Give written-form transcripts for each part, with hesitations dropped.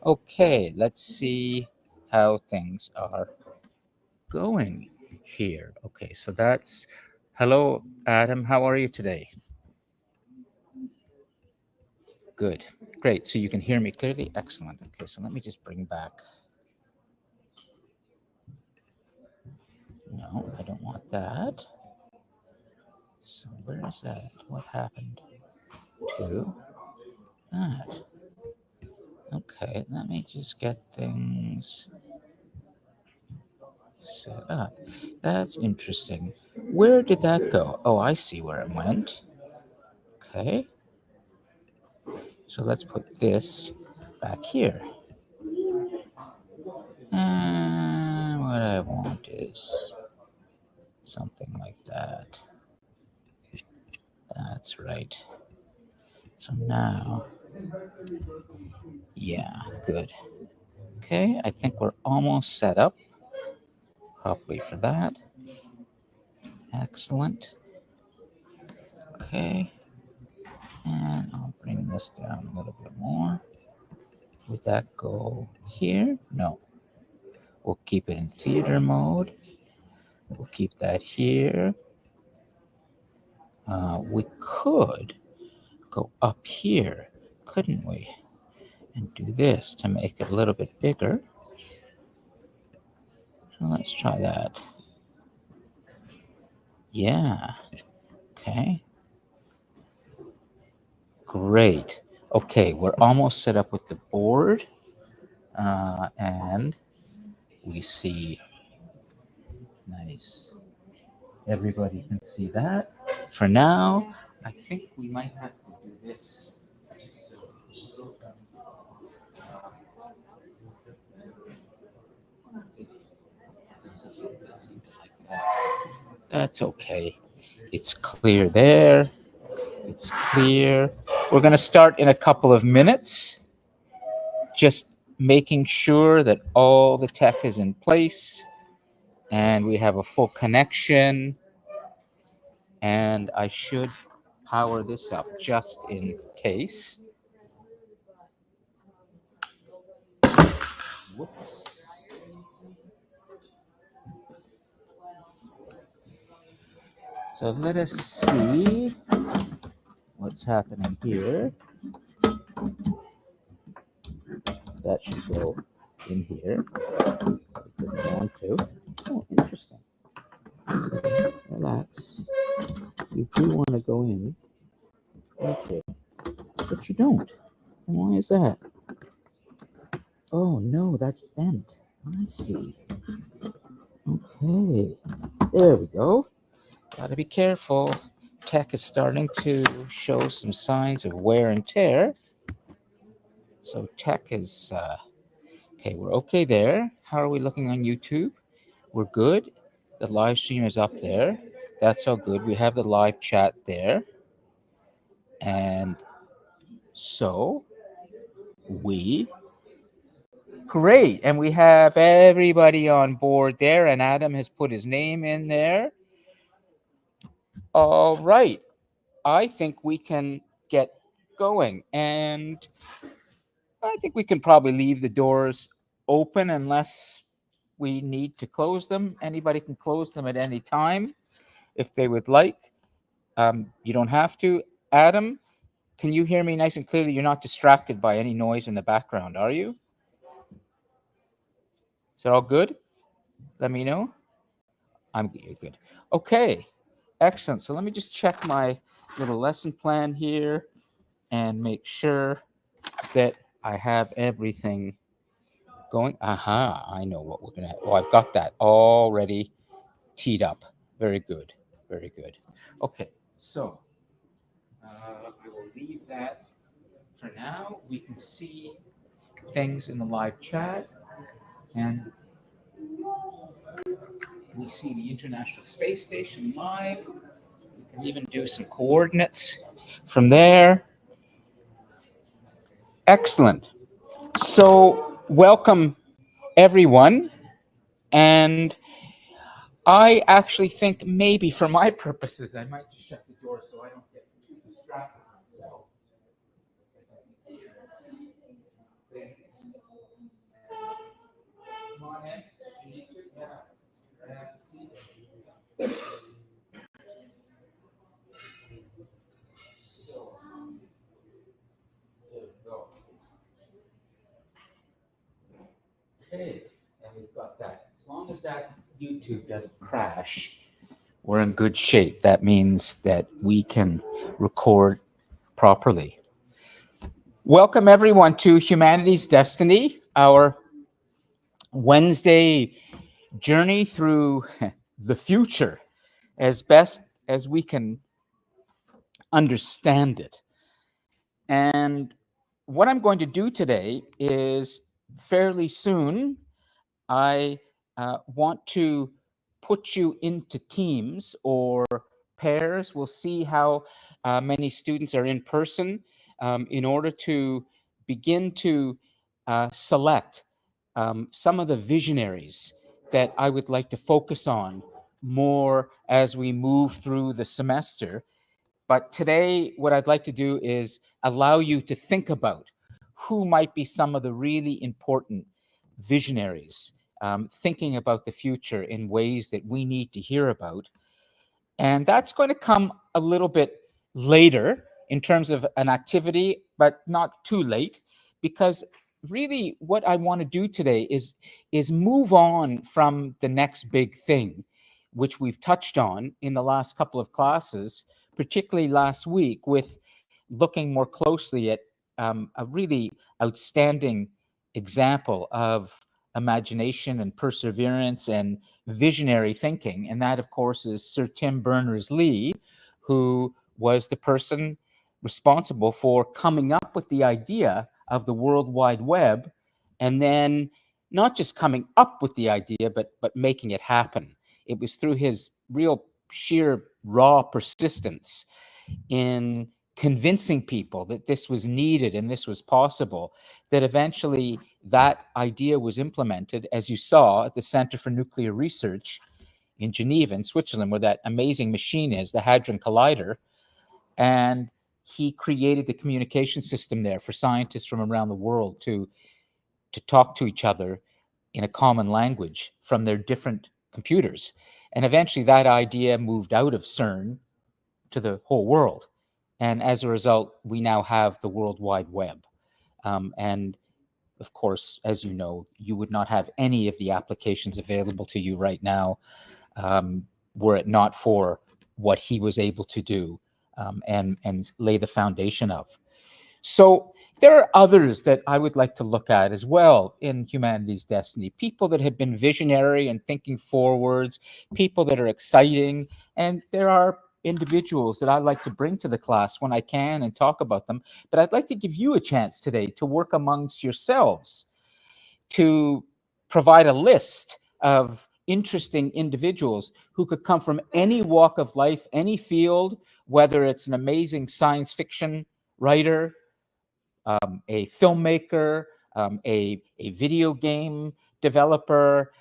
Okay, let's see how things are going here. Okay, so that's hello, Adam. How are you today? Good, great. So you can hear me clearly. Excellent. Okay, so let me just bring back. No, I don't want that. So where is that? What happened to that? Okay, let me just get things set up. That's interesting. Where did that go? Oh, I see where it went. Okay, so let's put this back here. And what I want is something like that. That's right. So now, yeah, good. Okay, I think we're almost set up properly for that. Excellent. Okay, and I'll bring this down a little bit more. Would that go here? No. We'll keep it in theater mode. We'll keep that here. We could go up here, couldn't we? And do this to make it a little bit bigger. So let's try that. Yeah. Okay. Great. Okay, we're almost set up with the board. And we see, nice. Everybody can see that. For now, I think we might have to do this. That's okay. It's clear there. It's clear. We're going to start in a couple of minutes. Just making sure that all the tech is in place and we have a full connection. And I should power this up just in case. Whoops. So let us see what's happening here. That should go in here. It doesn't want to. Oh, interesting. Relax. You do want to go in, don't you? But you don't. And why is that? Oh no, that's bent. I see. Okay. There we go. Gotta be careful. Tech is starting to show some signs of wear and tear. So tech is okay. We're okay there. How are we looking on YouTube? We're good. The live stream is up there. That's all good. We have the live chat there. And so we great. And we have everybody on board there. And Adam has put his name in there. All right. I think we can get going. And I think we can probably leave the doors open unless we need to close them. Anybody can close them at any time if they would like. You don't have to. Adam, can you hear me nice and clearly? You're not distracted by any noise in the background, are you? Is it all good? Let me know. I'm good. Okay, excellent. So let me just check my little lesson plan here and make sure that I have everything going. Aha, I know what we're gonna. Oh, I've got that already teed up. Very good. Very good. Okay, so we will leave that for now. We can see things in the live chat, and we see the International Space Station live. We can even do some coordinates from there. Excellent. So, welcome everyone. And I actually think maybe for my purposes, I might just shut the door so I don't get too distracted myself. So, there we go. Okay, and we've got that. As long as that YouTube doesn't crash, we're in good shape. That means that we can record properly. Welcome, everyone, to Humanity's Destiny, our Wednesday journey through the future as best as we can understand it. And what I'm going to do today is fairly soon, I want to put you into teams or pairs. We'll see how many students are in person in order to begin to select some of the visionaries that I would like to focus on more as we move through the semester. But today, what I'd like to do is allow you to think about who might be some of the really important visionaries, thinking about the future in ways that we need to hear about. And that's going to come a little bit later in terms of an activity, but not too late, because really what I want to do today is move on from the next big thing, which we've touched on in the last couple of classes, particularly last week, with looking more closely at a really outstanding example of imagination and perseverance and visionary thinking. And that, of course, is Sir Tim Berners-Lee, who was the person responsible for coming up with the idea of the World Wide Web, and then not just coming up with the idea, but making it happen. It was through his real sheer raw persistence in convincing people that this was needed and this was possible, that eventually that idea was implemented, as you saw at the Center for Nuclear Research in Geneva, in Switzerland, where that amazing machine is, the Hadron Collider. And he created the communication system there for scientists from around the world to talk to each other in a common language from their different computers. And eventually that idea moved out of CERN to the whole world. And as a result, we now have the World Wide Web. And of course, as you know, you would not have any of the applications available to you right now were it not for what he was able to do and lay the foundation of. So there are others that I would like to look at as well in Humanity's Destiny, people that have been visionary and thinking forwards, people that are exciting, and there are individuals that I like to bring to the class when I can and talk about them. But I'd like to give you a chance today to work amongst yourselves to provide a list of interesting individuals who could come from any walk of life, any field, whether it's an amazing science fiction writer, a filmmaker, a video game developer,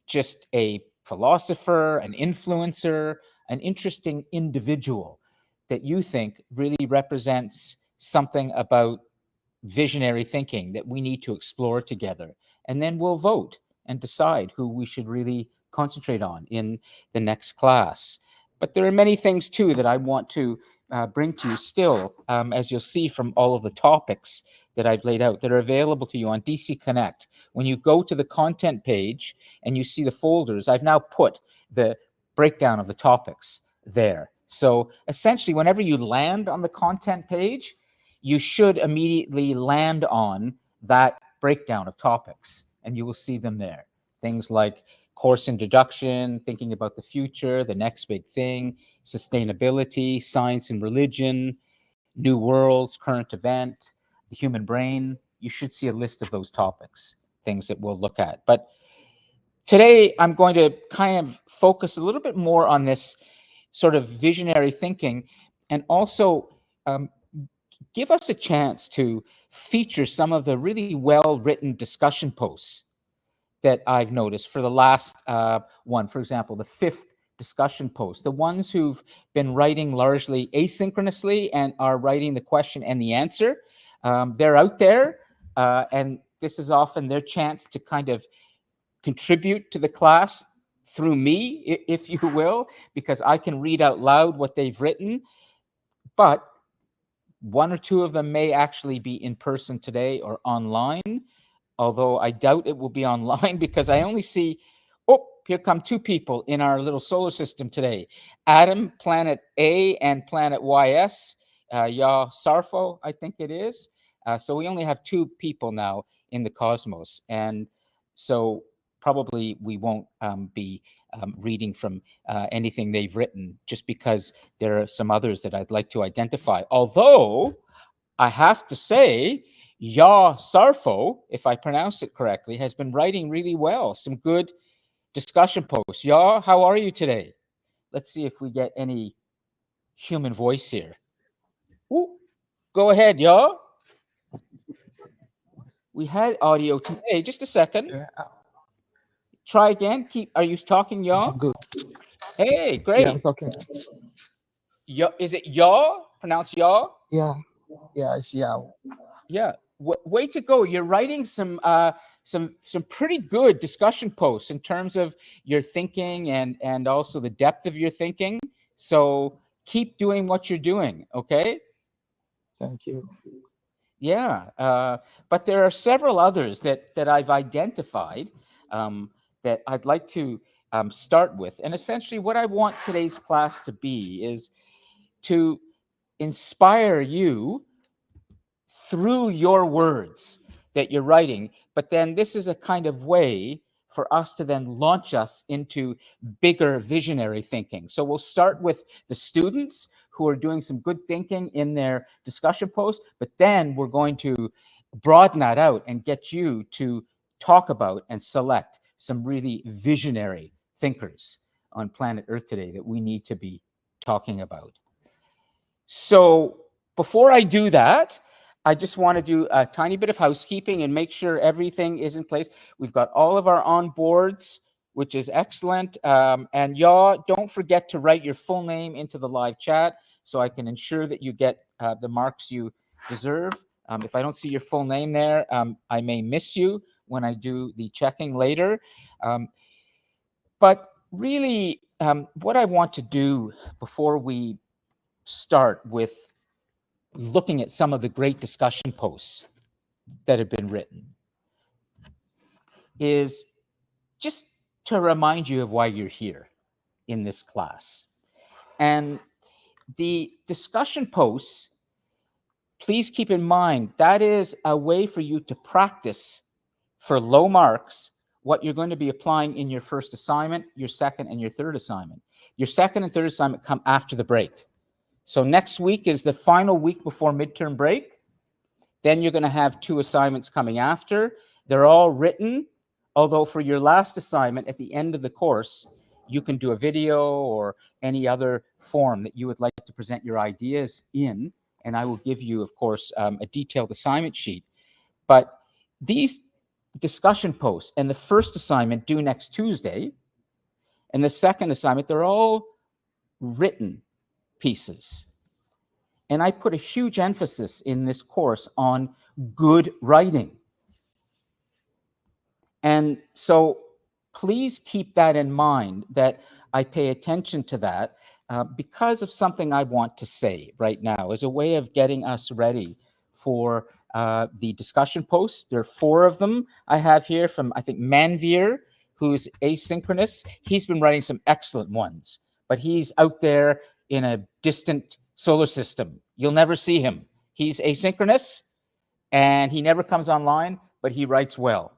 just a philosopher, an influencer, an interesting individual that you think really represents something about visionary thinking that we need to explore together. And then we'll vote and decide who we should really concentrate on in the next class. But there are many things too that I want to bring to you still, as you'll see from all of the topics that I've laid out that are available to you on DC Connect. When you go to the content page and you see the folders, I've now put the breakdown of the topics there. So essentially, whenever you land on the content page, you should immediately land on that breakdown of topics, and you will see them there. Things like course introduction, thinking about the future, the next big thing, sustainability, science and religion, new worlds, current event, the human brain. You should see a list of those topics, things that we'll look at. But today, I'm going to kind of focus a little bit more on this sort of visionary thinking, and also give us a chance to feature some of the really well-written discussion posts that I've noticed for the last one. For example, the fifth discussion post, the ones who've been writing largely asynchronously and are writing the question and the answer, they're out there, and this is often their chance to kind of contribute to the class through me, if you will, because I can read out loud what they've written, but one or two of them may actually be in person today or online, although I doubt it will be online because I only see, oh, here come two people in our little solar system today. Adam, planet A, and planet YS, Ya Sarfo, I think it is. So we only have two people now in the cosmos. And so probably we won't be reading from anything they've written, just because there are some others that I'd like to identify. Although I have to say, Ya Sarfo, if I pronounced it correctly, has been writing really well. Some good discussion posts. Ya, how are you today? Let's see if we get any human voice here. Ooh, go ahead, Ya. We had audio today. Just a second. Yeah, Try again. Are you talking, Ya? I'm good. Hey, Yeah, I'm great. talking. Ya, is it Ya? Pronounce Ya? Yeah, yeah, it's Yao. Yeah, way to go! You're writing some pretty good discussion posts in terms of your thinking and also the depth of your thinking. So keep doing what you're doing. Okay. Thank you. Yeah, but there are several others that I've identified that I'd like to start with, and essentially what I want today's class to be is to inspire you through your words that you're writing. But then this is a kind of way for us to then launch us into bigger visionary thinking. So we'll start with the students who are doing some good thinking in their discussion post, but then we're going to broaden that out and get you to talk about and select some really visionary thinkers on planet Earth today that we need to be talking about. So before I do that, I just want to do a tiny bit of housekeeping and make sure everything is in place. We've got all of our onboards, which is excellent. And y'all, don't forget to write your full name into the live chat so I can ensure that you get the marks you deserve. If I don't see your full name there, I may miss you when I do the checking later. But really, what I want to do before we start with looking at some of the great discussion posts that have been written is just to remind you of why you're here in this class. And the discussion posts, please keep in mind, that is a way for you to practice for low marks what you're going to be applying in your first assignment, your second, and your third assignment. Your second and third assignment come after the break. So next week is the final week before midterm break. Then you're going to have two assignments coming after. They're all written, although for your last assignment at the end of the course, you can do a video or any other form that you would like to present your ideas in, and I will give you, of course, a detailed assignment sheet. But these discussion posts and the first assignment due next Tuesday, and the second assignment, they're all written pieces. And I put a huge emphasis in this course on good writing. And so please keep that in mind, that I pay attention to that because of something I want to say right now as a way of getting us ready for the discussion posts. There are 4 of them I have here from, I think, Manveer, who's asynchronous. He's been writing some excellent ones, but he's out there in a distant solar system. You'll never see him. He's asynchronous and he never comes online, but he writes well.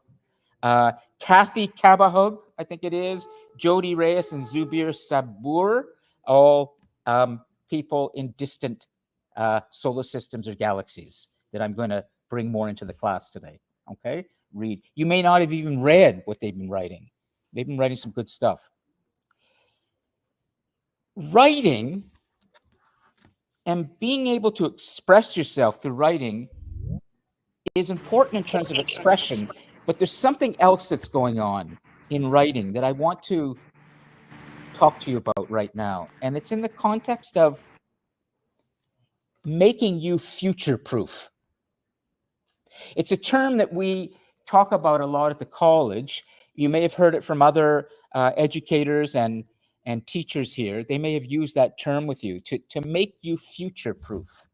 Kathy Kabahug, I think it is, Jody Reyes, and Zubir Sabur, all people in distant solar systems or galaxies that I'm going to bring more into the class today. Okay, read. You may not have even read what they've been writing. They've been writing some good stuff. Writing and being able to express yourself through writing is important in terms of expression, but there's something else that's going on in writing that I want to talk to you about right now. And it's in the context of making you future-proof. It's a term that we talk about a lot at the college. You may have heard it from other educators and teachers here, they may have used that term with you to make you future proof.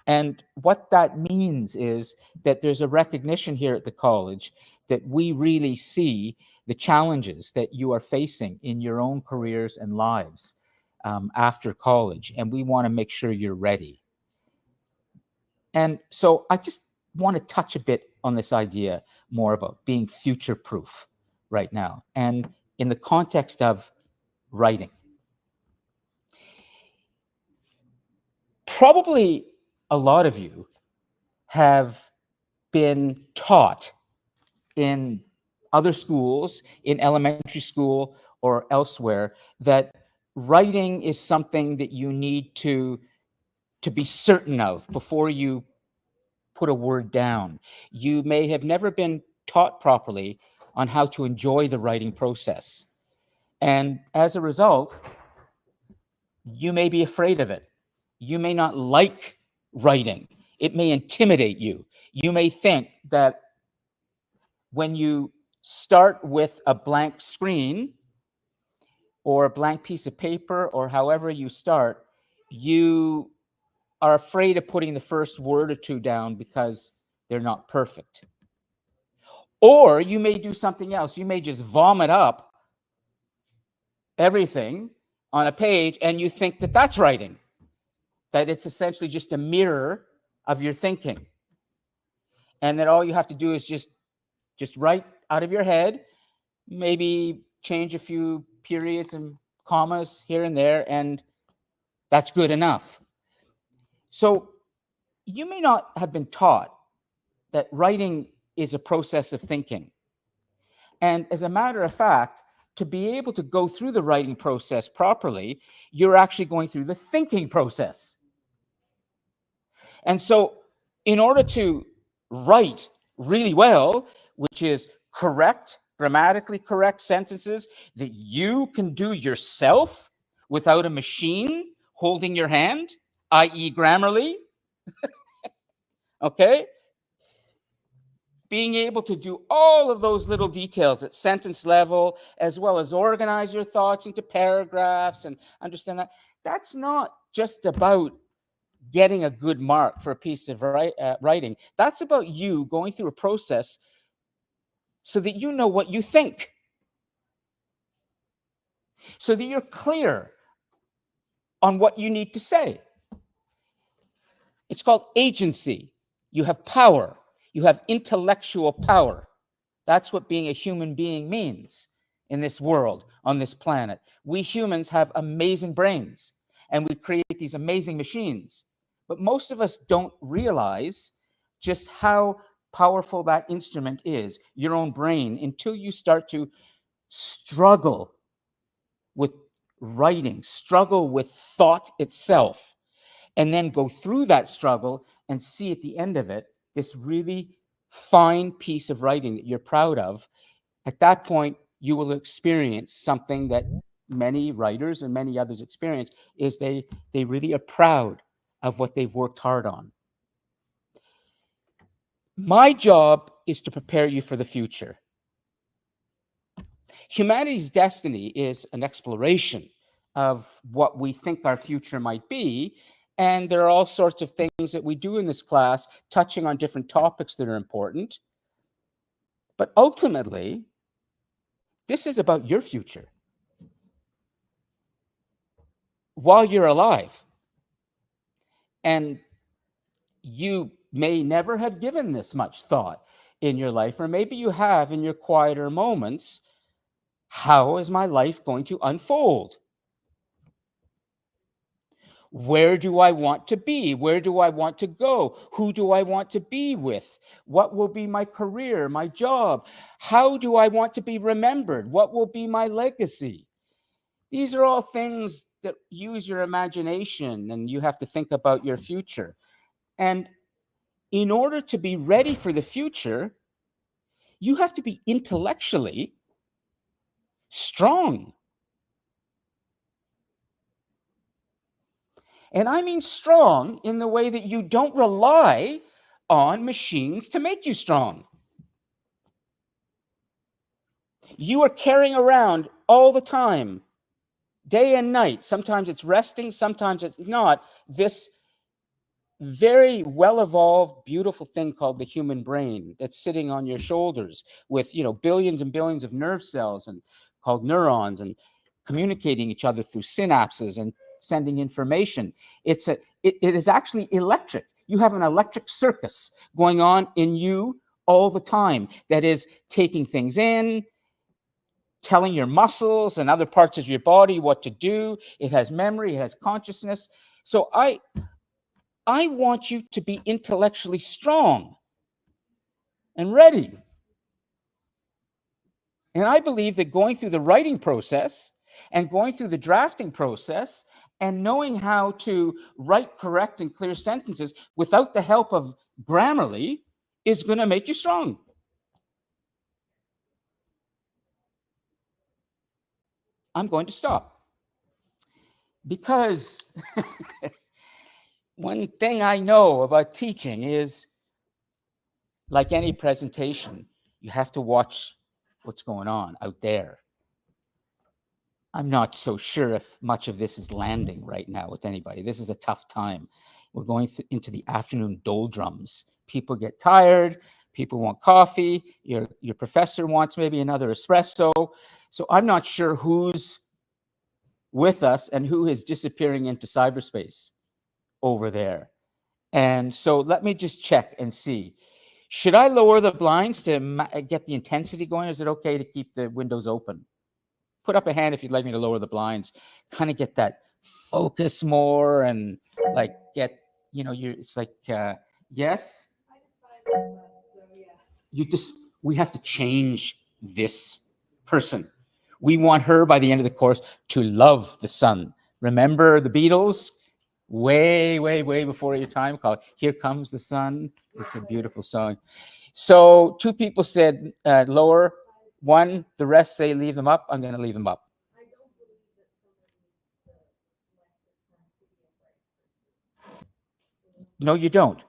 And what that means is that there's a recognition here at the college that we really see the challenges that you are facing in your own careers and lives after college, and we want to make sure you're ready. And so I just want to touch a bit on this idea more about being future proof right now, and in the context of writing. Probably a lot of you have been taught in other schools, in elementary school or elsewhere, that writing is something that you need to be certain of before you put a word down. You may have never been taught properly on how to enjoy the writing process. And as a result, you may be afraid of it. You may not like writing. It may intimidate you. You may think that when you start with a blank screen or a blank piece of paper or however you start, you are afraid of putting the first word or two down because they're not perfect. Or you may do something else. You may just vomit up everything on a page and you think that that's writing, that it's essentially just a mirror of your thinking. And that all you have to do is just write out of your head, maybe change a few periods and commas here and there, and that's good enough. So you may not have been taught that writing is a process of thinking. And as a matter of fact, to be able to go through the writing process properly, you're actually going through the thinking process. And so, in order to write really well, which is correct, grammatically correct sentences that you can do yourself without a machine holding your hand, i.e., Grammarly, okay? Being able to do all of those little details at sentence level, as well as organize your thoughts into paragraphs and understand that, that's not just about getting a good mark for a piece of writing. That's about you going through a process so that you know what you think, so that you're clear on what you need to say. It's called agency. You have power. You have intellectual power. That's what being a human being means in this world, on this planet. We humans have amazing brains, and we create these amazing machines. But most of us don't realize just how powerful that instrument is, your own brain, until you start to struggle with writing, struggle with thought itself, and then go through that struggle and see at the end of it this really fine piece of writing that you're proud of. At that point, you will experience something that many writers and many others experience, is they really are proud of what they've worked hard on. My job is to prepare you for the future. Humanity's destiny is an exploration of what we think our future might be. And there are all sorts of things that we do in this class, touching on different topics that are important. But ultimately, this is about your future while you're alive. And you may never have given this much thought in your life, or maybe you have in your quieter moments. How is my life going to unfold? Where do I want to be? Where do I want to go? Who do I want to be with? What will be my career, my job? How do I want to be remembered? What will be my legacy? These are all things that use your imagination, and you have to think about your future. And in order to be ready for the future, you have to be intellectually strong. And I mean strong in the way that you don't rely on machines to make you strong. You are carrying around all the time, day and night. Sometimes it's resting, sometimes it's not. This very well-evolved, beautiful thing called the human brain that's sitting on your shoulders with, billions and billions of nerve cells and called neurons and communicating each other through synapses and sending information. It is actually electric. You have an electric circus going on in you all the time that is taking things in, telling your muscles and other parts of your body what to do. It has memory, it has consciousness. So I want you to be intellectually strong and ready. And I believe that going through the writing process and going through the drafting process and knowing how to write correct and clear sentences without the help of Grammarly is going to make you strong. I'm going to stop because one thing I know about teaching is, like any presentation, you have to watch what's going on out there. I'm not so sure if much of this is landing right now with anybody. This is a tough time. We're going into the afternoon doldrums. People get tired. People want coffee. Your professor wants maybe another espresso. So I'm not sure who's with us and who is disappearing into cyberspace over there. And so let me just check and see. Should I lower the blinds to get the intensity going? Is it okay to keep the windows open? Put up a hand if you'd like me to lower the blinds, kind of get that focus more and like get, it's like, yes. We have to change this person. We want her by the end of the course to love the sun. Remember the Beatles? Way, way, way before your time, called Here Comes the Sun. It's a beautiful song. So 2 people said lower. 1, the rest say leave them up. I'm going to leave them up. No, you don't.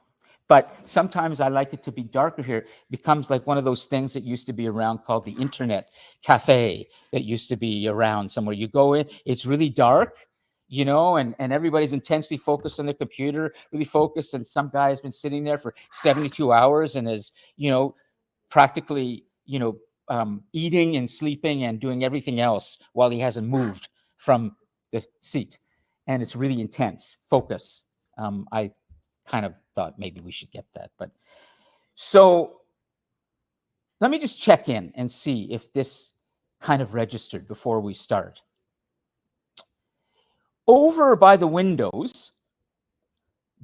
But sometimes I like it to be darker here. It becomes like one of those things that used to be around called the internet cafe that used to be around somewhere. You go in, it's really dark, and everybody's intensely focused on the computer, really focused. And some guy has been sitting there for 72 hours and is, practically, eating and sleeping and doing everything else while he hasn't moved from the seat. And it's really intense focus. I kind of thought maybe we should get that. But so let me just check in and see if this kind of registered before we start. Over by the windows,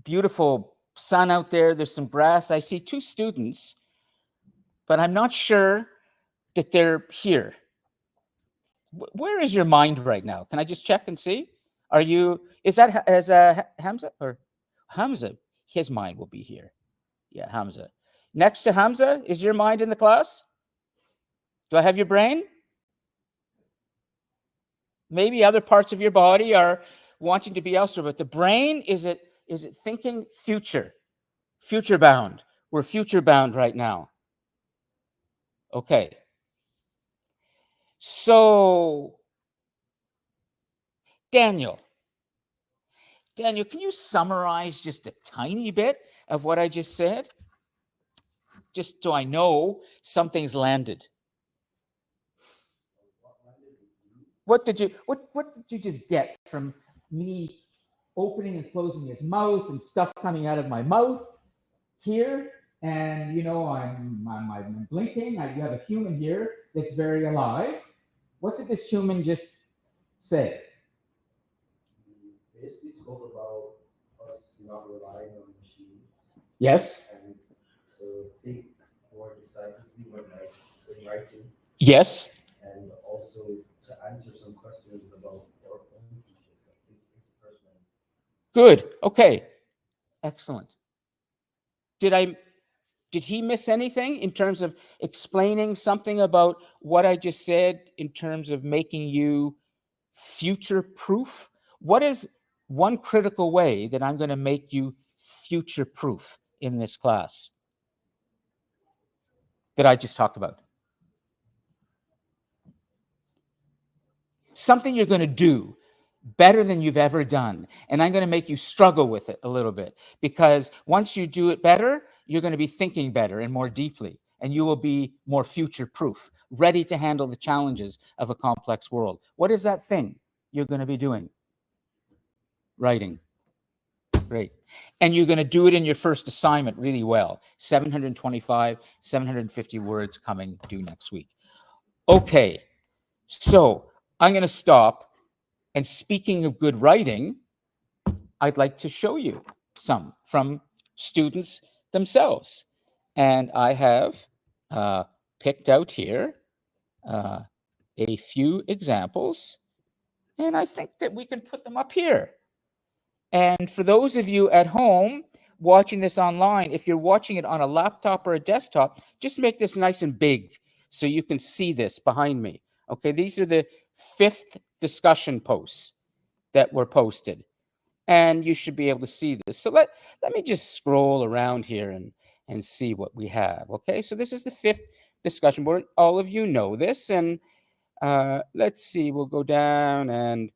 beautiful sun out there. There's some grass. I see 2 students, but I'm not sure that they're here. Where is your mind right now? Can I just check and see? Is Hamza or Hamza? His mind will be here. Yeah, Hamza. Next to Hamza, is your mind in the class? Do I have your brain? Maybe other parts of your body are wanting to be elsewhere, but the brain, is it thinking future bound? We're future bound right now. Okay. So, Daniel, can you summarize just a tiny bit of what I just said? Just so I know something's landed. What did you just get from me opening and closing his mouth and stuff coming out of my mouth here? And I'm blinking. You have a human here that's very alive. What did this human just say? Basically spoke about us not relying on machines. Yes. And to think more decisively when writing. Yes. And also to answer some questions about our own features, like interpersonal. Good. Okay. Excellent. Did he miss anything in terms of explaining something about what I just said in terms of making you future proof? What is one critical way that I'm going to make you future proof in this class that I just talked about? something you're going to do better than you've ever done. And I'm going to make you struggle with it a little bit, because once you do it better, you're going to be thinking better and more deeply, and you will be more future proof, ready to handle the challenges of a complex world. What is that thing you're going to be doing? Writing. Great. And you're going to do it in your first assignment really well. 725, 750 words coming due next week. Okay. So I'm going to stop. And speaking of good writing, I'd like to show you some from students themselves. And I have picked out here a few examples, and I think that we can put them up here. And for those of you at home watching this online, if you're watching it on a laptop or a desktop, just make this nice and big so you can see this behind me. Okay, these are the 5th discussion posts that were posted, and you should be able to see this. So let me just scroll around here and see what we have. Okay, so this is the 5th discussion board. All of you know this, and let's see, we'll go down, and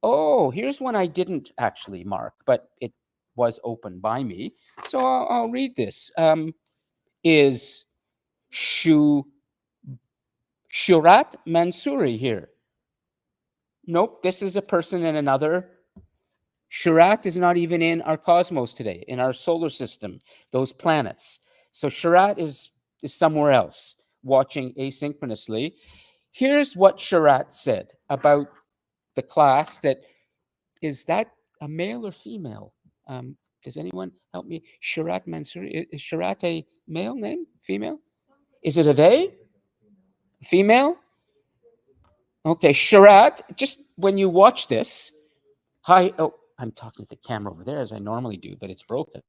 oh, here's one I didn't actually mark, but it was open by me, so I'll read this. Is Shurat Mansouri here? Nope, this is a person in another. Shurat is not even in our cosmos today, in our solar system, those planets. So Shurat is somewhere else, watching asynchronously. Here's what Shurat said about the class. Is that a male or female? Does anyone help me? Shurat Mansouri, is Shurat a male name, female? Is it a they? Female? Okay, Shurat, just when you watch this, hi, oh, I'm talking to the camera over there as I normally do, but it's broken.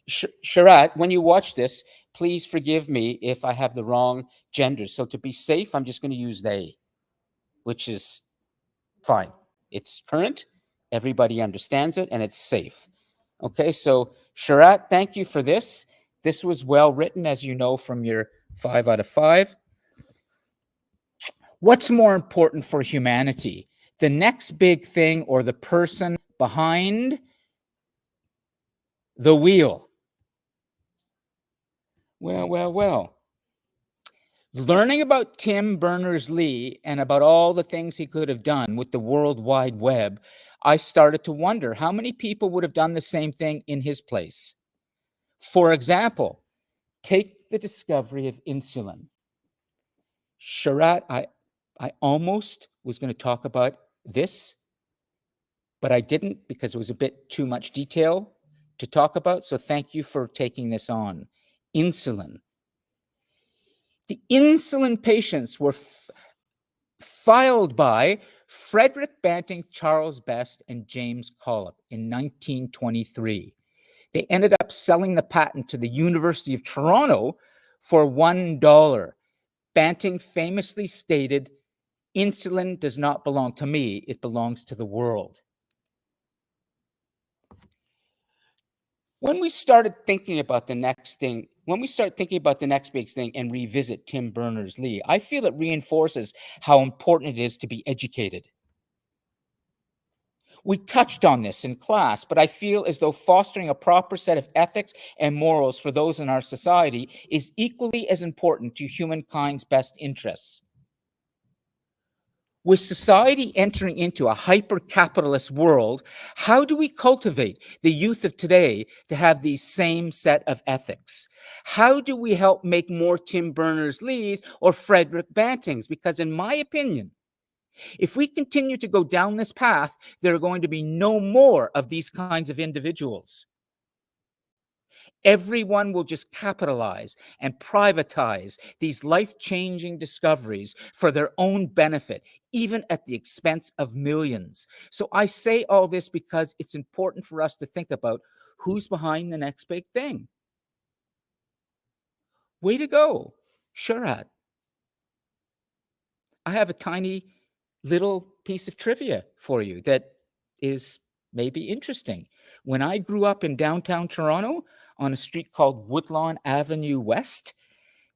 Shurat, when you watch this, please forgive me if I have the wrong gender. So to be safe, I'm just going to use they, which is fine. It's current, everybody understands it, and it's safe. Okay, so Shurat, thank you for this. This was well written, as you know from your 5 out of 5. What's more important for humanity? The next big thing or the person behind the wheel? Well. Learning about Tim Berners-Lee and about all the things he could have done with the World Wide Web, I started to wonder how many people would have done the same thing in his place. For example, take the discovery of insulin. Shurat, I almost was going to talk about this, but I didn't because it was a bit too much detail to talk about. So thank you for taking this on. Insulin. The insulin patients were filed by Frederick Banting, Charles Best, and James Collip in 1923. They ended up selling the patent to the University of Toronto for $1. Banting famously stated, "Insulin does not belong to me, it belongs to the world." When we started thinking about the next thing, when we start thinking about the next big thing and revisit Tim Berners-Lee, I feel it reinforces how important it is to be educated. We touched on this in class, but I feel as though fostering a proper set of ethics and morals for those in our society is equally as important to humankind's best interests. With society entering into a hyper-capitalist world, how do we cultivate the youth of today to have these same set of ethics? How do we help make more Tim Berners-Lees or Frederick Bantings? Because in my opinion, if we continue to go down this path, there are going to be no more of these kinds of individuals. Everyone will just capitalize and privatize these life-changing discoveries for their own benefit, even at the expense of millions. So I say all this because it's important for us to think about who's behind the next big thing. Way to go, Shurat. I have a tiny little piece of trivia for you that is maybe interesting. When I grew up in downtown Toronto on a street called Woodlawn Avenue West,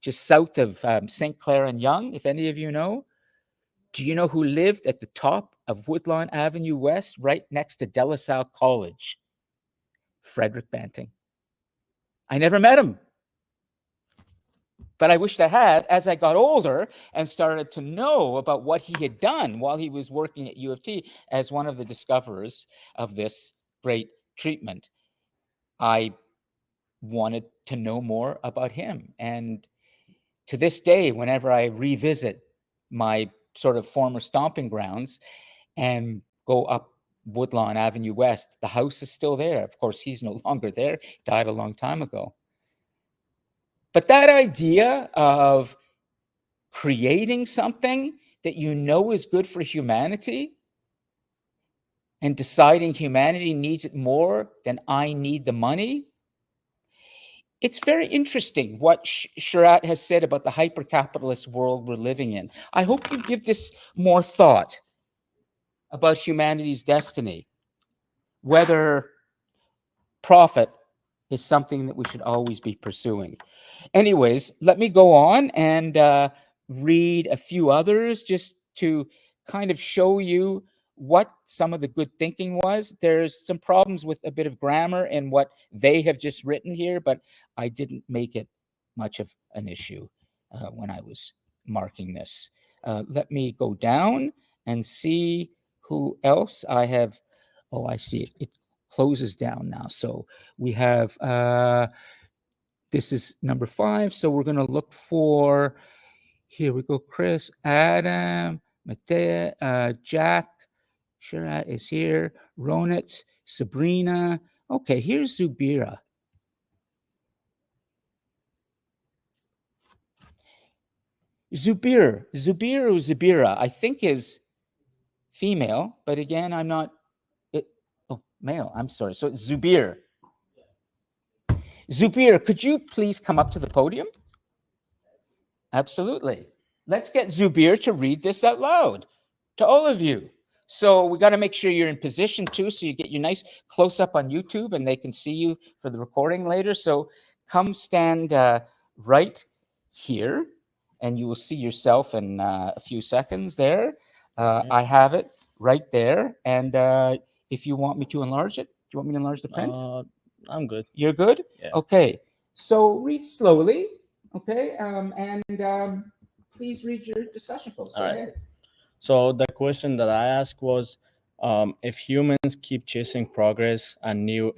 just south of St. Clair and Yonge, if any of you know, Do you know who lived at the top of Woodlawn Avenue West, right next to De La Salle College? Frederick Banting. I never met him, but I wished I had as I got older and started to know about what he had done while he was working at U of T as one of the discoverers of this great treatment. I wanted to know more about him. And to this day, whenever I revisit my sort of former stomping grounds and go up Woodlawn Avenue West, the house is still there. Of course, he's no longer there, died a long time ago. But that idea of creating something that you know is good for humanity and deciding humanity needs it more than I need the money, it's very interesting what Sherratt has said about the hyper-capitalist world we're living in. I hope you give this more thought about humanity's destiny, whether profit is something that we should always be pursuing. Anyways, let me go on and read a few others just to kind of show you what some of the good thinking was. There's some problems with a bit of grammar in what they have just written here, but I didn't make it much of an issue when I was marking this. Let me go down and see who else I have. Oh, I see it. It closes down now. So we have this is number 5. So we're going to look for, here we go, Chris, Adam, Matea, Jack, Sherratt is here, Ronit, Sabrina. Okay, here's Zubira. Zubir or Zubira, I think is female, but again, I'm not, male, I'm sorry. So it's Zubir. Zubir, could you please come up to the podium? Absolutely. Let's get Zubir to read this out loud to all of you. So we got to make sure you're in position too, so you get your nice close up on YouTube and they can see you for the recording later. So come stand right here and you will see yourself in a few seconds there. Okay. I have it right there. And if you want me to enlarge it, do you want me to enlarge the print? I'm good. You're good? Yeah. Okay. So read slowly. Okay. Please read your discussion post. Go All right. ahead. So the question that I asked was, if humans keep chasing progress and new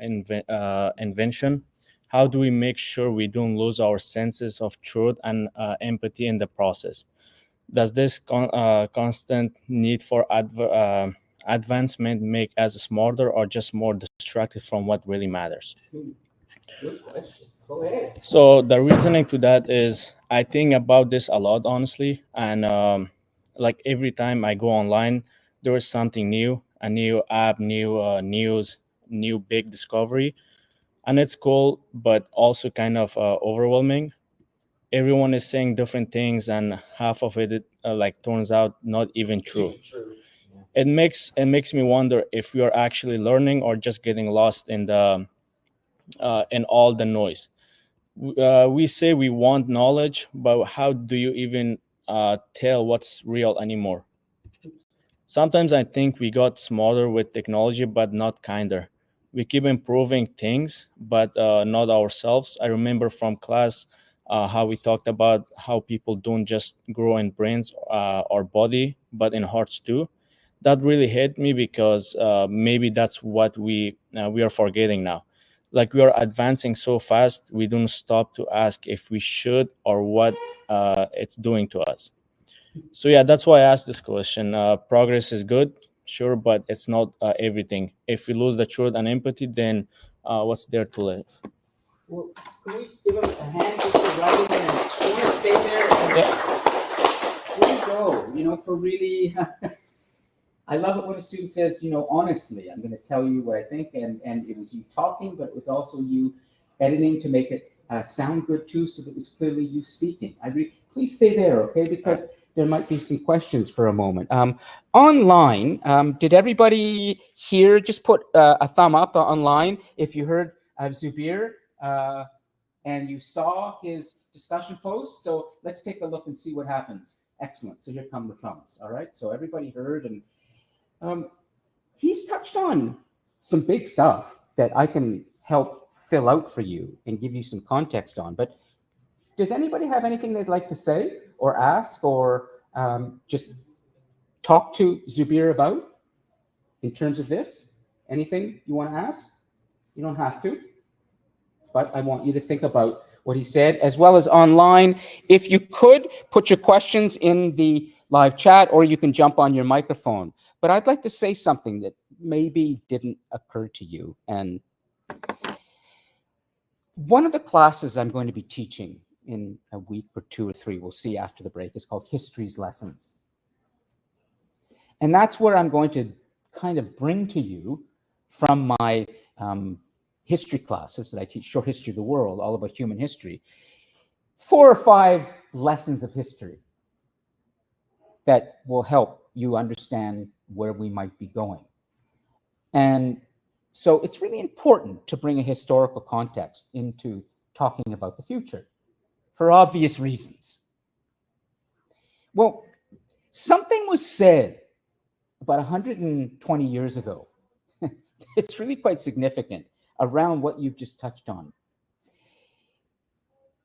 invention, how do we make sure we don't lose our senses of truth and empathy in the process? Does this constant need for advancement make us smarter or just more distracted from what really matters? Good question. Go ahead. So the reasoning to that is I think about this a lot, honestly, and like every time I go online, there is something new, a new app, new news, new big discovery, and it's cool, but also kind of overwhelming. Everyone is saying different things, and half of it like turns out not even true. True. It makes me wonder if we are actually learning or just getting lost in the in all the noise. We say we want knowledge, but how do you even tell what's real anymore? Sometimes I think we got smarter with technology, but not kinder. We keep improving things, but not ourselves. I remember from class how we talked about how people don't just grow in brains or body, but in hearts too. That really hit me because maybe that's what we are forgetting now. Like we are advancing so fast, we don't stop to ask if we should or what it's doing to us. So yeah, that's why I asked this question. Progress is good, sure, but it's not everything. If we lose the truth and empathy, then what's there to live? Well, can we give him a hand just for writing and you want to stay there? Here you go. You know, for really, I love it when a student says, you know, honestly, I'm going to tell you what I think, and it was you talking, but it was also you editing to make it sound good too, so that it was clearly you speaking. Please stay there, okay? Because there might be some questions for a moment. Online, did everybody here just put a thumb up online if you heard Zubir and you saw his discussion post? So let's take a look and see what happens Excellent. So here come the thumbs. All right. So everybody heard, and he's touched on some big stuff that I can help fill out for you and give you some context on. But does anybody have anything they'd like to say or ask or just talk to Zubir about in terms of this? Anything you want to ask? You don't have to, but I want you to think about what he said, as well as online. If you could put your questions in the live chat, or you can jump on your microphone. But I'd like to say something that maybe didn't occur to you. And one of the classes I'm going to be teaching in a week or 2 or 3, we'll see after the break, is called History's Lessons. And that's where I'm going to kind of bring to you from my history classes that I teach, Short History of the World, all about human history, 4 or 5 lessons of history that will help you understand where we might be going. And so it's really important to bring a historical context into talking about the future for obvious reasons. Well, something was said about 120 years ago. It's really quite significant around what you've just touched on.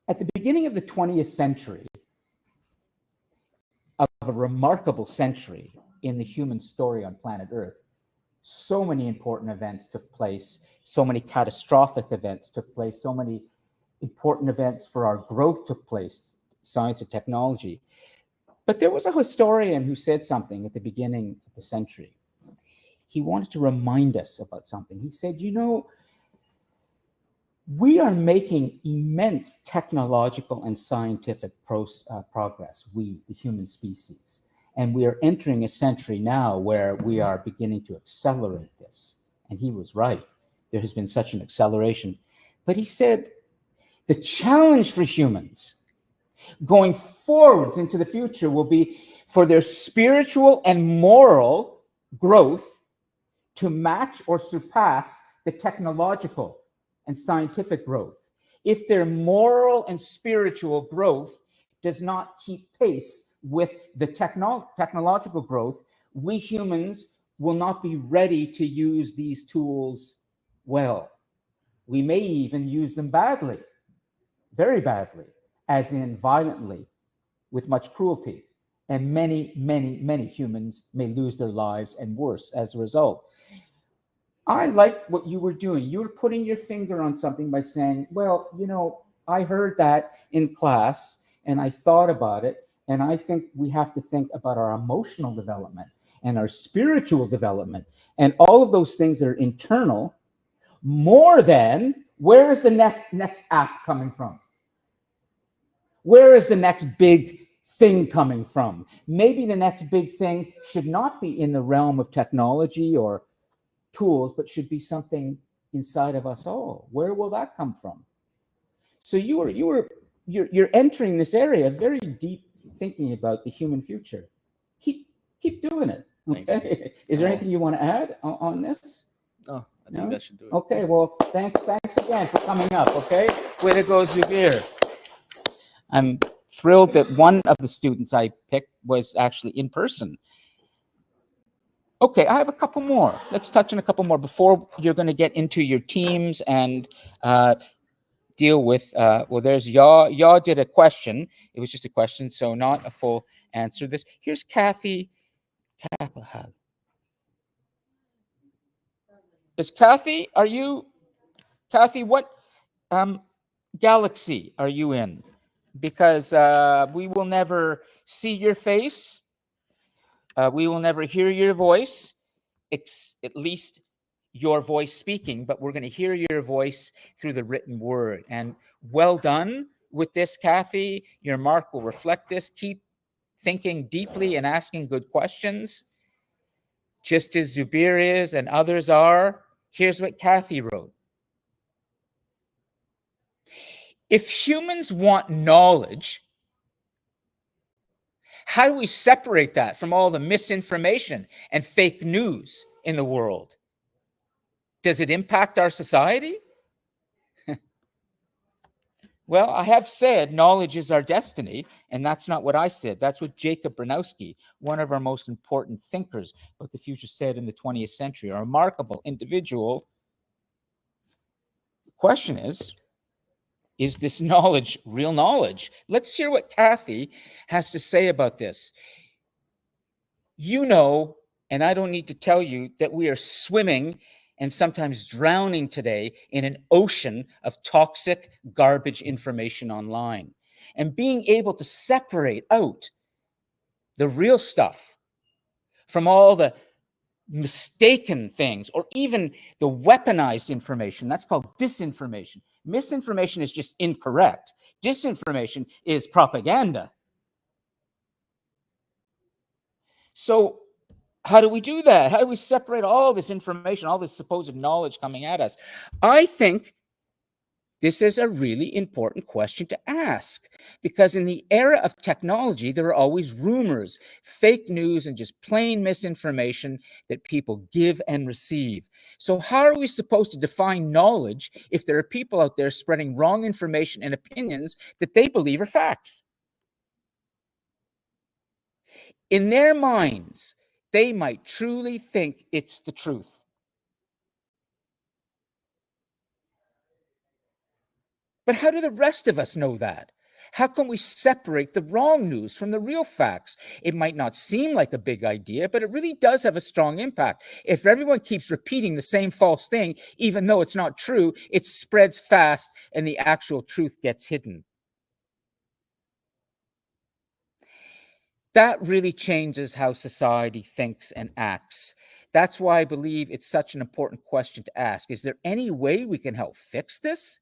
At the beginning of the 20th century, of a remarkable century in the human story on planet Earth, so many important events took place, so many catastrophic events took place, so many important events for our growth took place, science and technology. But there was a historian who said something at the beginning of the century. He wanted to remind us about something. He said, you know, we are making immense technological and scientific progress, we, the human species. And we are entering a century now where we are beginning to accelerate this. And he was right. There has been such an acceleration. But he said, the challenge for humans going forwards into the future will be for their spiritual and moral growth to match or surpass the technological and scientific growth. If their moral and spiritual growth does not keep pace with the technological growth, we humans will not be ready to use these tools well. We may even use them badly, very badly, as in violently, with much cruelty. And many, many, many humans may lose their lives and worse as a result. I like what you were doing. You were putting your finger on something by saying, well, you know, I heard that in class and I thought about it. And I think we have to think about our emotional development and our spiritual development and all of those things that are internal more than where is the next app coming from? Where is the next big thing coming from? Maybe the next big thing should not be in the realm of technology or tools, but should be something inside of us all. Where will that come from? So you're entering this area, very deep thinking about the human future. Keep doing it. Okay. Is there anything you want to add on this? No, I think that should do it. Okay. Well, thanks again for coming up. Okay. Way to go, Zubir. I'm thrilled that one of the students I picked was actually in person. Okay, I have a couple more. Let's touch on a couple more before you're going to get into your teams and deal with, well, there's Yaw. Yaw did a question. It was just a question, so not a full answer. Here's Kathy. Is Kathy, Kathy, what galaxy are you in? Because we will never see your face. We will never hear your voice, at least your voice speaking, but we're going to hear your voice through the written word. And well done with this, Kathy. Your mark will reflect this. Keep thinking deeply and asking good questions, just as Zubir is and others are. Here's what Kathy wrote. If humans want knowledge, how do we separate that from all the misinformation and fake news in the world? Does it impact our society? Well, I have said knowledge is our destiny, and that's not what I said. That's what Jacob Bronowski, one of our most important thinkers about the future, said in the 20th century, a remarkable individual. The question is this knowledge real knowledge? Let's hear what Kathy has to say about this. You know, and I don't need to tell you that we are swimming and sometimes drowning today in an ocean of toxic garbage information online. And being able to separate out the real stuff from all the mistaken things or even the weaponized information, that's called disinformation. Misinformation is just incorrect. Disinformation is propaganda. So how do we do that? How do we separate all this information, all this supposed knowledge coming at us? I think this is a really important question to ask, because in the era of technology, there are always rumors, fake news, and just plain misinformation that people give and receive. So how are we supposed to define knowledge if there are people out there spreading wrong information and opinions that they believe are facts? In their minds, they might truly think it's the truth. But how do the rest of us know that? How can we separate the wrong news from the real facts? It might not seem like a big idea, but it really does have a strong impact. If everyone keeps repeating the same false thing, even though it's not true, it spreads fast and the actual truth gets hidden. That really changes how society thinks and acts. That's why I believe it's such an important question to ask. Is there any way we can help fix this?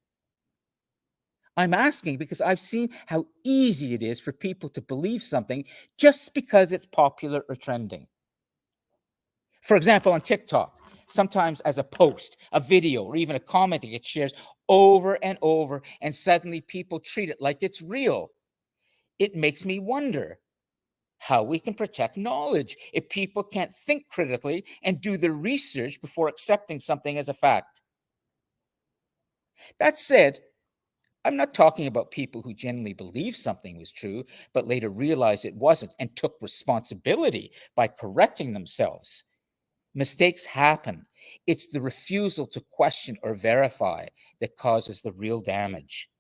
I'm asking because I've seen how easy it is for people to believe something just because it's popular or trending. For example, on TikTok, sometimes as a post, a video, or even a comment that gets shared over and over, and suddenly people treat it like it's real. It makes me wonder how we can protect knowledge if people can't think critically and do the research before accepting something as a fact. That said, I'm not talking about people who genuinely believed something was true, but later realized it wasn't and took responsibility by correcting themselves. Mistakes happen. It's the refusal to question or verify that causes the real damage.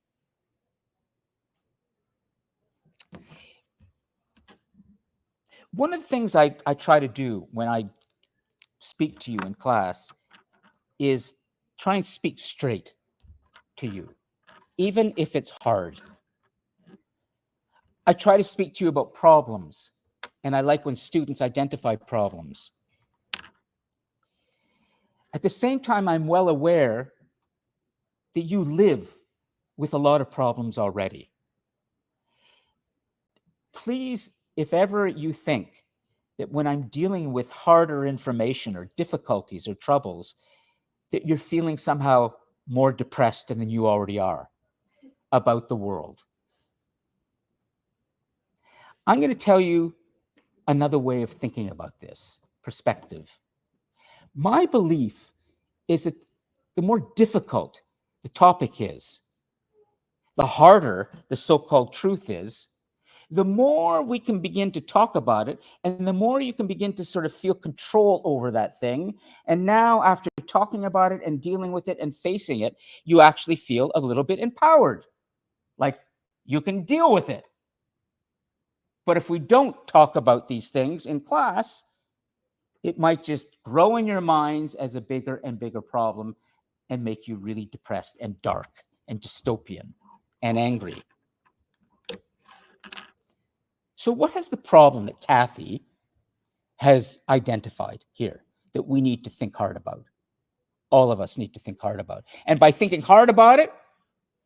One of the things I try to do when I speak to you in class is try and speak straight to you, even if it's hard. I try to speak to you about problems, and I like when students identify problems. At the same time, I'm well aware that you live with a lot of problems already. Please, if ever you think that when I'm dealing with harder information or difficulties or troubles, that you're feeling somehow more depressed than you already are about the world. I'm going to tell you another way of thinking about this perspective. My belief is that the more difficult the topic is, the harder the so-called truth is, the more we can begin to talk about it, and the more you can begin to sort of feel control over that thing. And now, after talking about it and dealing with it and facing it, you actually feel a little bit empowered, like you can deal with it. But if we don't talk about these things in class, it might just grow in your minds as a bigger and bigger problem and make you really depressed and dark and dystopian and angry. So what has the problem that Kathy has identified here that we need to think hard about? All of us need to think hard about. And by thinking hard about it,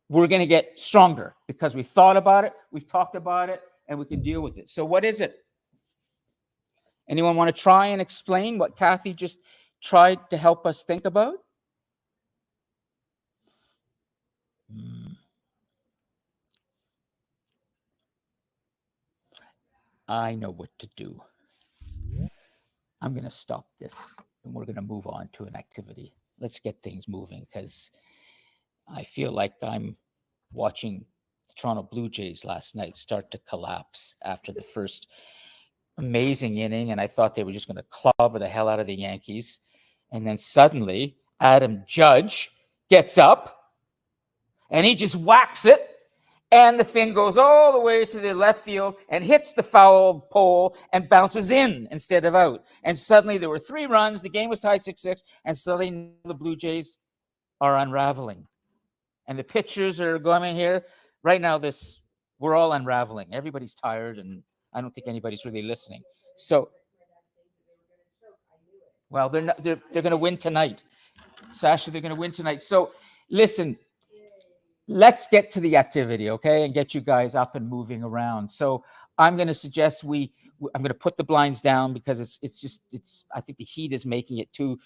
we're going to get stronger because we thought about it, we've talked about it, and we can deal with it. So what is it? Anyone want to try and explain what Kathy just tried to help us think about? I know what to do. I'm going to stop this and we're going to move on to an activity. Let's get things moving because I feel like I'm watching the Toronto Blue Jays last night start to collapse after the first amazing inning, and I thought they were just going to clobber the hell out of the Yankees. And then suddenly, Adam Judge gets up and he just whacks it. And the thing goes all the way to the left field and hits the foul pole and bounces in instead of out. And suddenly there were 3 runs. The game was tied 6-6. And suddenly the Blue Jays are unraveling. And the pitchers are going here. Right now, we're all unraveling. Everybody's tired, and I don't think anybody's really listening. So, well, they're going to win tonight. Sasha, they're going to win tonight. So, listen. Let's get to the activity, okay, and get you guys up and moving around. So I'm going to suggest I'm going to put the blinds down because I think the heat is making it too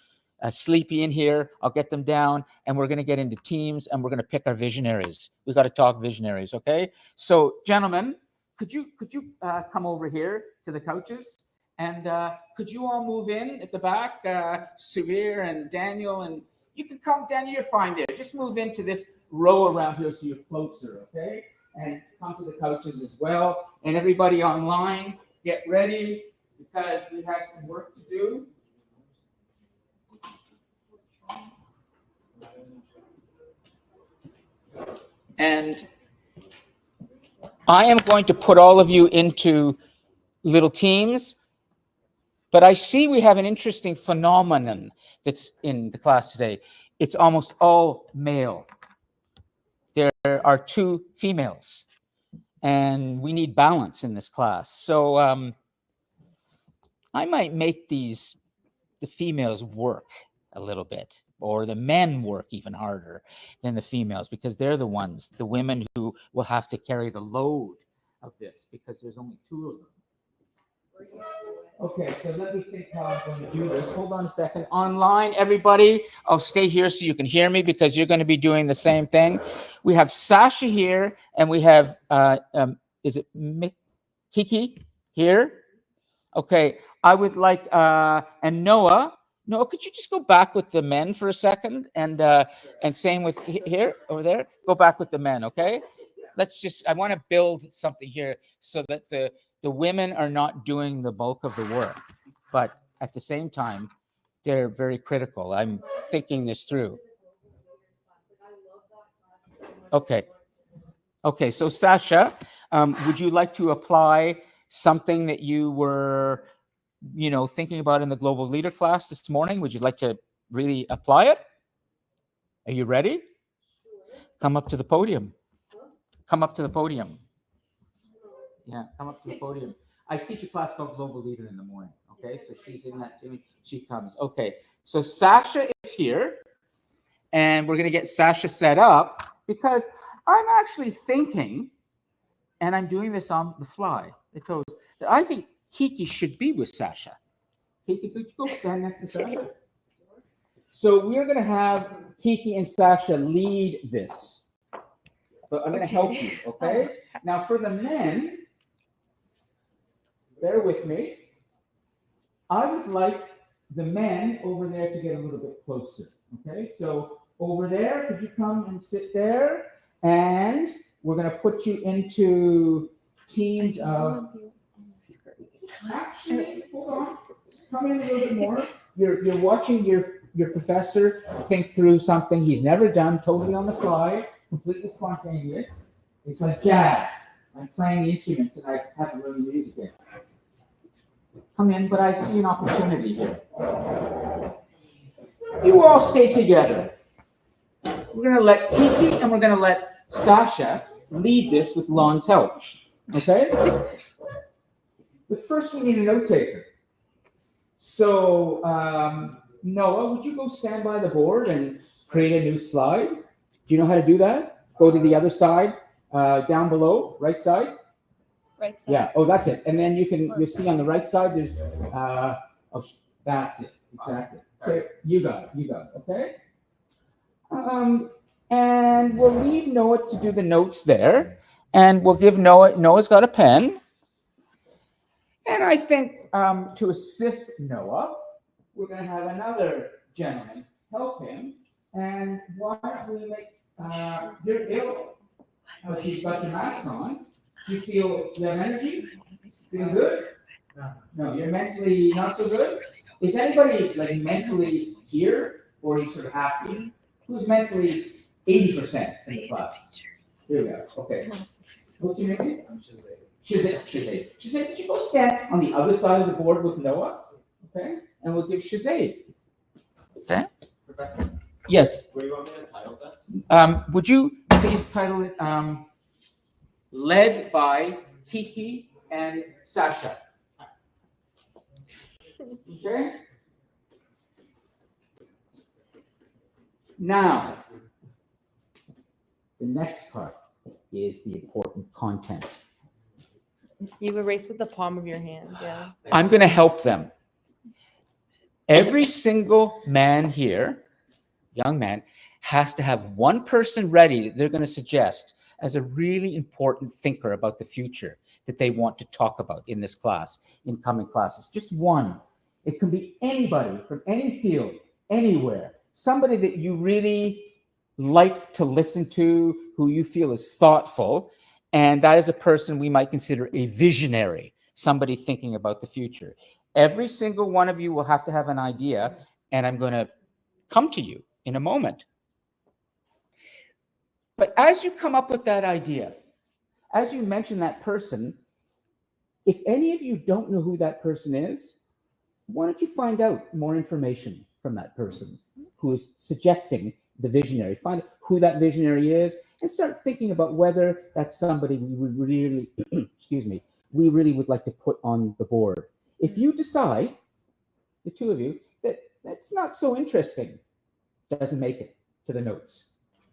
sleepy in here. I'll get them down, and we're going to get into teams, and we're going to pick our visionaries. We got to talk visionaries, okay? So, gentlemen, could you come over here to the couches, and could you all move in at the back, Suvir and Daniel, and you can come, Daniel, you're fine there. Just move into this row around here so you're closer, okay? And come to the couches as well. And everybody online, get ready because we have some work to do. And I am going to put all of you into little teams, but I see we have an interesting phenomenon that's in the class today. It's almost all male. There are 2 females, and we need balance in this class. So I might make the females work a little bit, or the men work even harder than the females, because they're the women who will have to carry the load of this, because there's only 2 of them. Okay, so let me think how I'm going to do this. Hold on a second. Online, everybody, I'll stay here so you can hear me because you're going to be doing the same thing. We have Sasha here, and we have, is it Kiki here? Okay, I would like, and Noah, could you just go back with the men for a second? And same with here, over there, go back with the men, okay? I want to build something here so that the women are not doing the bulk of the work, but at the same time, they're very critical. I'm thinking this through. Okay. Okay, so Sasha, would you like to apply something that you were, thinking about in the Global Leader class this morning? Would you like to really apply it? Are you ready? Come up to the podium. Come up to the podium. Yeah, come up to the podium. I teach a class called Global Leader in the morning, okay? So she's in that too. She comes. Okay, so Sasha is here, and we're going to get Sasha set up because I'm actually thinking, and I'm doing this on the fly, because I think Kiki should be with Sasha. Kiki, could you go stand next to Sasha? So we're going to have Kiki and Sasha lead this. But I'm going to help you, okay? Now for the men, bear with me. I would like the men over there to get a little bit closer, okay? So over there, could you come and sit there? And we're going to put you into teams of... Actually, hold on. Come in a little bit more. You're watching your professor think through something he's never done, totally on the fly, completely spontaneous. It's like jazz. I'm playing the instruments and I haven't learned the music yet. Come in, but I see an opportunity here. You all stay together. We're going to let Kiki and we're going to let Sasha lead this with Lon's help. Okay? But first we need a note taker. So, Noah, would you go stand by the board and create a new slide? Do you know how to do that? Go to the other side, down below, right side. Right side. Yeah. Oh, that's it. And then you'll see on the right side, there's, that's it. Exactly. Okay. You got it. Okay. And we'll leave Noah to do the notes there, and we'll give Noah's got a pen. And I think to assist Noah, we're going to have another gentleman help him. And why don't we make, you're ill. Oh, you've got your mask on. You feel you have energy? Feel good? No, you're mentally not so good? Is anybody like mentally here, or are you sort of half here? Who's mentally 80% in the class? Here we go. Okay. What's your name? I'm just like, Shazade, would you go stand on the other side of the board with Noah? Okay? And we'll give Shazade. Okay? Professor, Yes. what do you want me to title this? Would you please title it Led by Kiki and Sasha? Okay? Now, the next part is the important content. You erase with the palm of your hand, yeah. I'm going to help them. Every single man here, young man, has to have one person ready that they're going to suggest as a really important thinker about the future that they want to talk about in this class, in coming classes. Just one. It can be anybody from any field, anywhere. Somebody that you really like to listen to, who you feel is thoughtful, and that is a person we might consider a visionary, somebody thinking about the future. Every single one of you will have to have an idea, and I'm going to come to you in a moment. But as you come up with that idea, as you mention that person, if any of you don't know who that person is, why don't you find out more information from that person who is suggesting the visionary? Find out who that visionary is and start thinking about whether that's somebody we would really, we really would like to put on the board. If you decide, the two of you, that that's not so interesting, doesn't make it to the notes,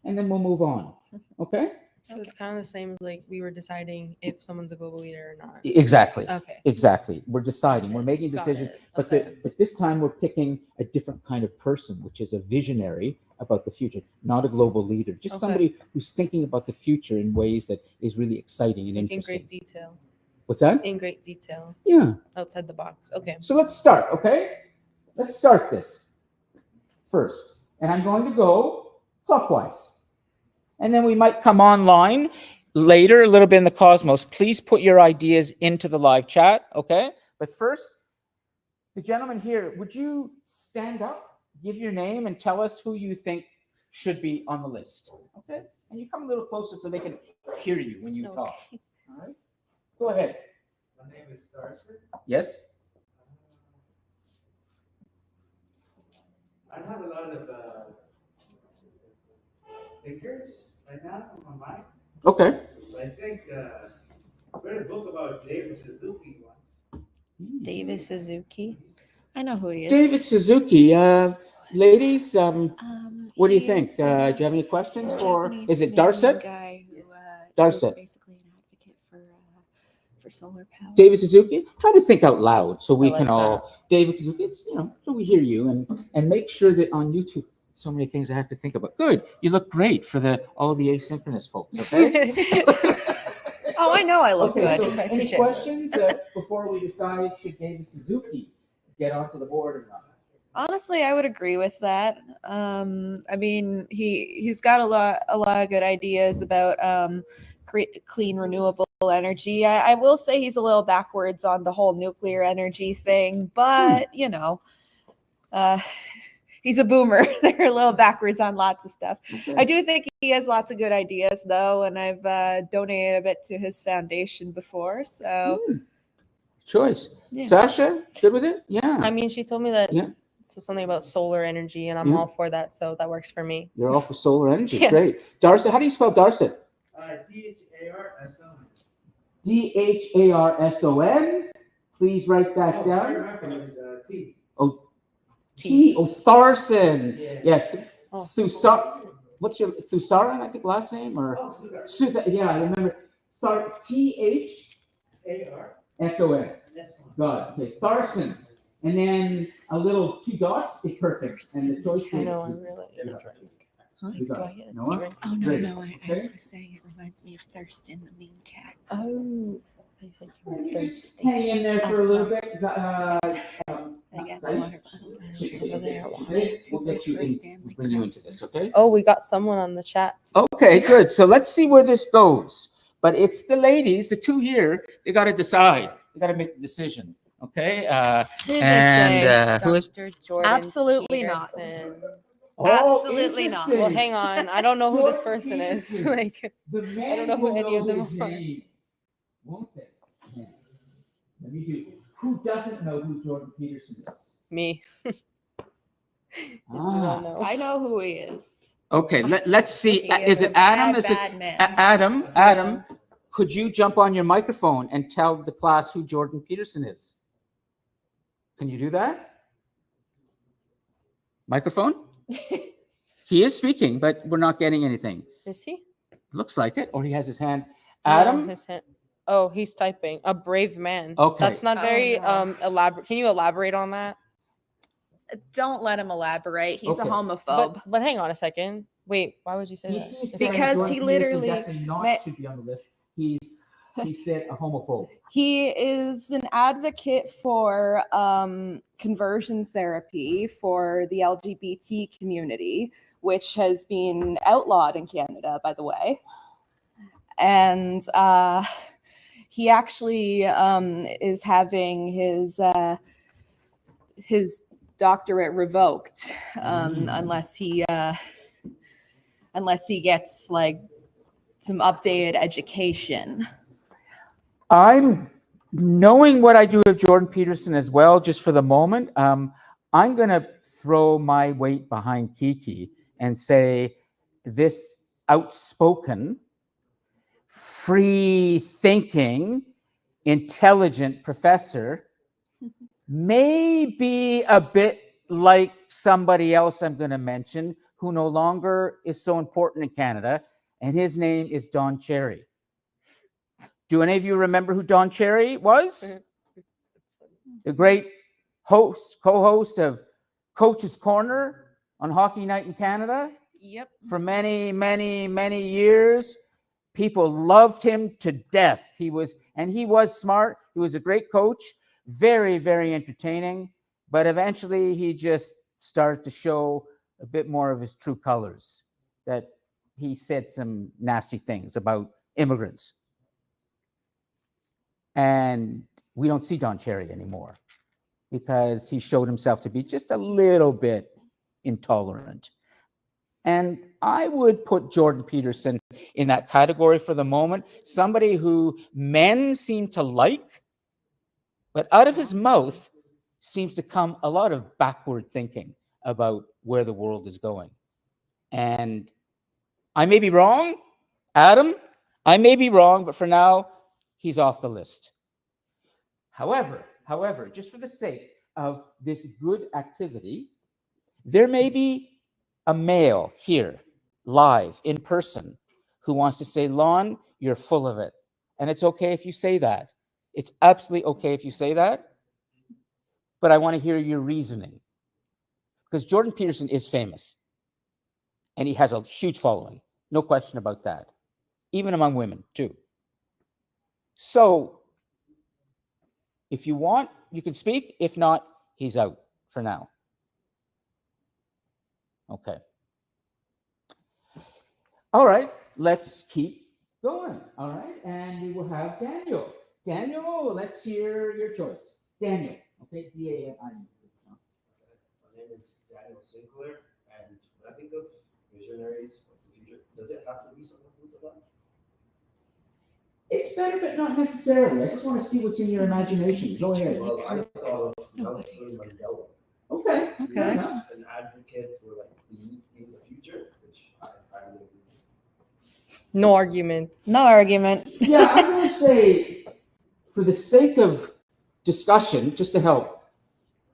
and then we'll move on. Okay? So it's kind of the same as like we were deciding if someone's a global leader or not. Exactly. Okay. Exactly. We're deciding. We're making a Got decision, it. but Okay. but this time we're picking a different kind of person, which is a visionary about the future, not a global leader. Just Okay. somebody who's thinking about the future in ways that is really exciting and In interesting. great detail. What's that? In great detail. Yeah. Outside the box. Okay. So let's start, okay? Let's start this first. And I'm going to go clockwise. And then we might come online later, a little bit in the cosmos. Please put your ideas into the live chat, okay? But first, the gentleman here, would you stand up, give your name, and tell us who you think should be on the list, okay? And you come a little closer so they can hear you when you talk, all right? Go ahead. My name is Darcy. Yes? I have a lot of thinkers right now on my mind. Okay. I think I read a book about David Suzuki once. David Suzuki. I know who he is. David Suzuki, ladies, what do you think? He's, Do you have any questions for, Japanese is it Canadian Darset? guy who Darset. is basically an advocate for solar power. David Suzuki? Try to think out loud so we I can like all, David Suzuki, it's, so we hear you and make sure that on YouTube, so many things I have to think about. Good. You look great for all the asynchronous folks, okay? Oh, I know I look Okay, good. so any questions before we decide should David Suzuki get onto the board or not? Honestly, I would agree with that. I mean, he's got a lot of good ideas about clean renewable energy. I will say he's a little backwards on the whole nuclear energy thing, but he's a boomer. They're a little backwards on lots of stuff. Okay. I do think he has lots of good ideas, though, and I've donated a bit to his foundation before. So, Choice. Yeah. Sasha, good with it? Yeah. I mean, she told me that Yeah. so something about solar energy, and I'm Yeah. all for that, so that works for me. You're all for solar energy. Yeah. Great. Darset, how do you spell Darset? Darson. Dharson. Please write that down. T. T. Oh, Tharson. Yeah. Oh. Thusar. What's your Thusaran? I think last name or yeah, I remember. Tharson. Got it. Okay, Tharson. And then a little 2 dots. Okay, perfect. And the choice I is. know, I'm really. Huh? You got Do I it. get a Noah? drink? Oh, no, Great. no, I Okay. was saying it reminds me of Thurston, the mean cat. Oh, I think Well, you're you just thirsty. hang in there for a little bit. I guess Right? water bottle. It's over there. We'll get you in, bring you into this, okay? Oh, we got someone on the chat. Okay, good. So let's see where this goes. But it's the ladies, the two here, they got to decide. They got to make the decision, okay? Who did And they say? who is? Dr. Jordan Absolutely not. Peterson. Absolutely not. interesting. Well, hang on. I don't know who this Jordan person is. Peterson. Like, The men don't know who will any of them his are. name, won't they? Yeah. Let me do. Who doesn't know who Jordan Peterson is? me. If you Ah. don't know. I know who he is. Okay, let's see. He Is a it Adam? bad, Is it bad man. Adam? Adam, could you jump on your microphone and tell the class who Jordan Peterson is? Can you do that? Microphone? He is speaking, but we're not getting anything. Is he? Looks like it, or he has his hand. No, Adam? his hand. Oh, he's typing. A brave man. Okay. That's not Oh, very no. elaborate. Can you elaborate on that? Don't let him elaborate. He's a Okay. homophobe. But hang on a second. Wait, why would you say that? He said Because Jordan he Peterson literally definitely not met- should be on the list. He said a homophobe. He is an advocate for conversion therapy for the LGBT community, which has been outlawed in Canada, by the way. And he actually is having his doctorate revoked unless he gets like some updated education. I'm knowing what I do with Jordan Peterson as well, just for the moment. I'm going to throw my weight behind Kiki and say this outspoken, free-thinking, intelligent professor may be a bit like somebody else I'm going to mention who no longer is so important in Canada, and his name is Don Cherry. Do any of you remember who Don Cherry was? The great co-host of Coach's Corner on Hockey Night in Canada. Yep. For many, many, many years. People loved him to death. He was smart. He was a great coach, very, very entertaining. But eventually he just started to show a bit more of his true colors, that he said some nasty things about immigrants. And we don't see Don Cherry anymore because he showed himself to be just a little bit intolerant. And I would put Jordan Peterson in that category for the moment, somebody who men seem to like, but out of his mouth seems to come a lot of backward thinking about where the world is going. And I may be wrong, Adam, I may be wrong, but for now, he's off the list. However, just for the sake of this good activity, there may be a male here, live, in person, who wants to say, Lon, you're full of it. And it's okay if you say that. It's absolutely okay if you say that. But I want to hear your reasoning. Because Jordan Peterson is famous. And he has a huge following. No question about that. Even among women, too. So, if you want, you can speak. If not, he's out for now. Okay. All right, let's keep going. All right, and we will have Daniel. Daniel, let's hear your choice. Daniel, okay, D-A-N-I-E. My name is Daniel Sinclair, and when I think of visionaries of the future, does it have to be someone who's alive? It's better, but not necessarily. I just want to see what's in your imagination. Go ahead. Well, I thought of Nelson Mandela, Okay. Okay. an advocate for like being the future, which I live in. No argument. No argument. Yeah, I'm going to say, for the sake of discussion, just to help,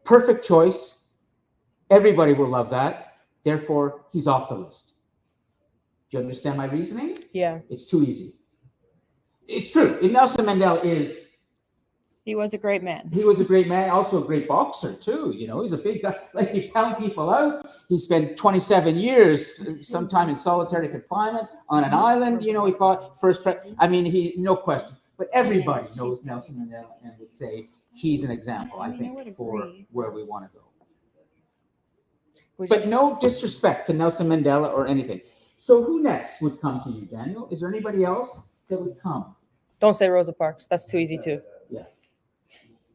perfect choice. Everybody will love that. Therefore, he's off the list. Do you understand my reasoning? Yeah. It's too easy. It's true. Nelson Mandela He was a great man. he was a great man, also a great boxer too. You know, he's a big guy. Like, he pound people out. He spent 27 years, sometime in solitary confinement on an island. You know, he fought first. No question. but everybody knows Nelson Mandela and would say he's an example, I I think, would for agree. where we want to go. Would But you- no disrespect to Nelson Mandela or anything. So who next would come to you, Daniel? Is there anybody else that would come? Don't say Rosa Parks. That's too easy too.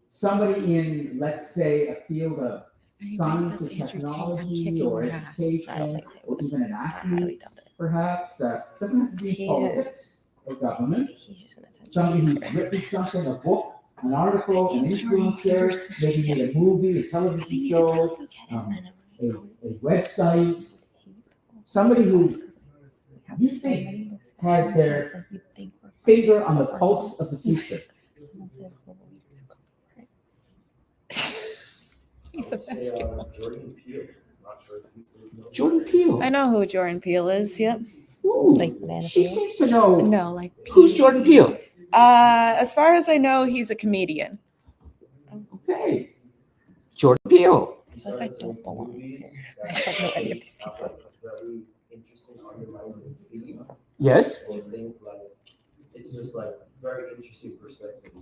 Somebody in, let's say, a field of Everybody science says or Andrew Tate. I'm technology kicking or your ass. I don't education, think they or would. even an I highly athlete, doubt it. perhaps. Doesn't have to be He- politics or government. He's just an attention Somebody who's seeker. written something, a book, an article, an Seems very influencer, interesting. maybe made a movie, a I television think you could show, probably get it. a website, somebody who you think has their finger on the pulse of the future. He's a Say, basketball. Jordan Peele. Not sure if you know. Jordan Peele. I know who Jordan Peele is. Yep. Ooh, Like Banana she Peel? seems to know. No, like Who's Jordan Peele? As far as I know, he's a comedian. Okay. Jordan Peele. He Like I started to don't make belong movies I that don't know any of these have, people. like, a very interesting underlying theme. Yes. Or think like it's just like very interesting perspective.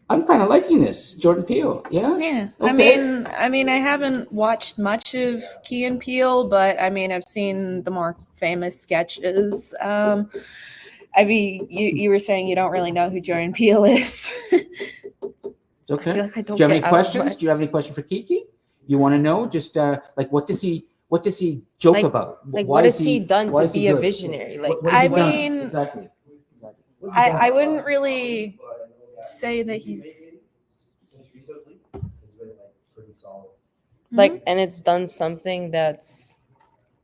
I'm kind of liking this. Jordan Peele. Yeah. Yeah. Okay. I mean, I haven't watched much of Key and Peele, but I mean, I've seen the more famous sketches. I mean, you were saying you don't really know who Jordan Peele is. It's okay. I feel like I don't Do you have get any out of questions? my- Do you have any question for Kiki? You want to know just like what does he joke Like- about? Like, Why what is has he done why to is he be a good? visionary? Like, What has he I done? mean, exactly. What has he done? I wouldn't really say that he's Since recently, it's been like pretty solid. like, and it's done something that's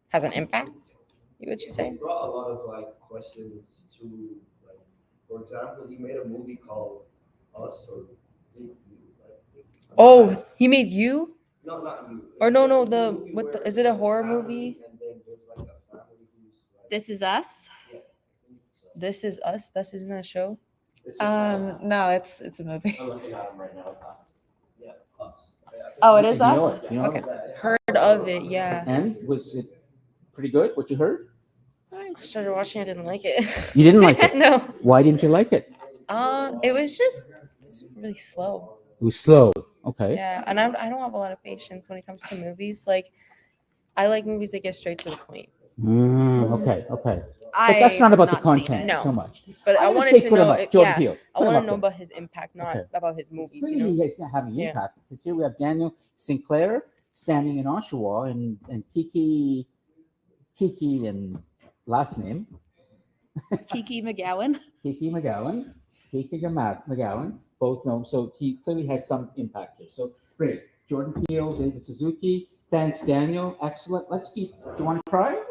has an impact. Would you say? It brought a lot of like questions to like, for example, he made a movie called Us or is it You? Like, Oh, he made you? no, not You. Or It's no, a- no, it's a the movie what the, where is it a there's horror family movie? And then there's like a family who's like, This Is Us. yeah. This Is Us. This isn't a show. No, it's a movie. I'm looking at him right now. Yeah, Us. Oh, it is You know Us. it. You know Okay. it. Heard of it? Yeah. And was it pretty good? What you heard? I started watching. I didn't like it. You didn't like it. No. Why didn't you like it? It was just it's really slow. It was slow. Okay. Yeah, and I don't have a lot of patience when it comes to movies. Like, I like movies that get straight to the point. Okay. Okay. But that's not about the content No. so much. But I I'm gonna wanted say to put him know. up. If, Jordan yeah, Peele. I Put him want to up know there. about his impact, not Okay. about his movies. Clearly, You know? you guys have an Yeah. impact because here we have Daniel Sinclair standing in Oshawa and Kiki and last name Kiki McGowan. Kiki McGowan, both know him. So he clearly has some impact here. So great. Jordan Peele, David Suzuki. Thanks, Daniel. Excellent. Let's keep. Do you want to try?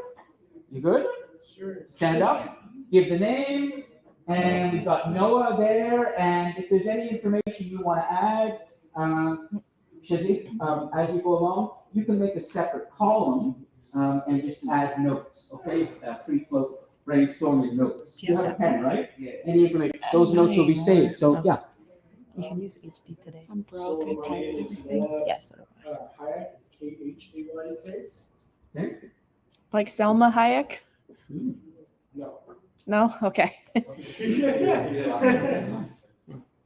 You good? Sure. Stand up. Give the name. And we've got Noah there. And if there's any information you want to add, Shizzy, as we go along, you can make a separate column and just add notes, okay? Free float brainstorming notes. You have a pen, right? Yeah. Any information, those notes will be saved. So yeah, You can use HD today. I'm broke. I'm tired of everything. Yes. Hayek, it's K-H-A-Y-K. okay. Like Selma Hayek? No. No. Okay.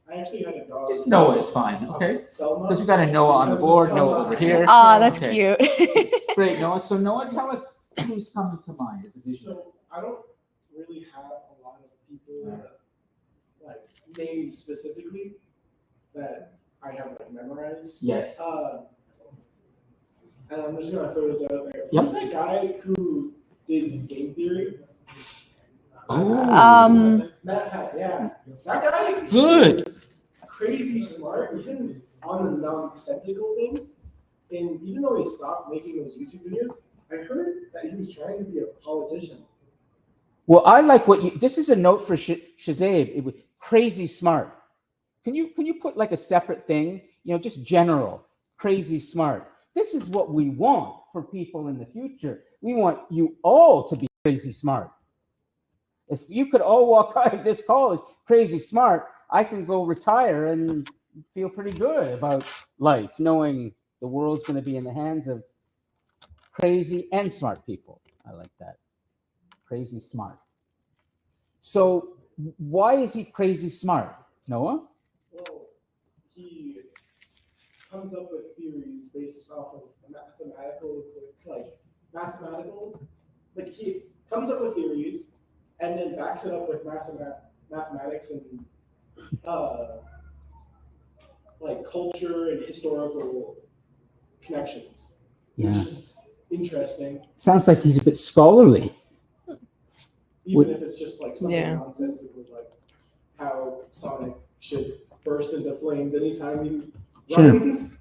I actually had a dog. Just Noah is fine, okay? Selma. Because we got a Noah on the board, Noah over here. Ah, that's Okay. cute. Great, Noah. So Noah, tell us who's coming to mind as a vision. So I don't really have a lot of people like names specifically that I have like memorized. Yes. And I'm just gonna throw this out there. Yep. Who's that guy who did game theory? Um, That yeah. That guy Good. is crazy smart, even on the nonsensical things. And even though he stopped making those YouTube videos, I heard that he was trying to be a politician. Well, I like what you. This is a note for Shazab. It was crazy smart. Can you put like a separate thing? You know, just general crazy smart. This is what we want for people in the future. We want you all to be crazy smart. If you could all walk out of this college crazy smart, I can go retire and feel pretty good about life, knowing the world's going to be in the hands of crazy and smart people. I like that. Crazy smart. So Why is he crazy smart, Noah? Well, he comes up with theories based off of mathematical, like he comes up with theories and then backs it up with mathematics and like culture and historical connections, which Yeah. is interesting, Sounds like he's a bit scholarly. even if it's just like something Yeah. nonsensical, like how Sonic should burst into flames anytime he Sure. runs.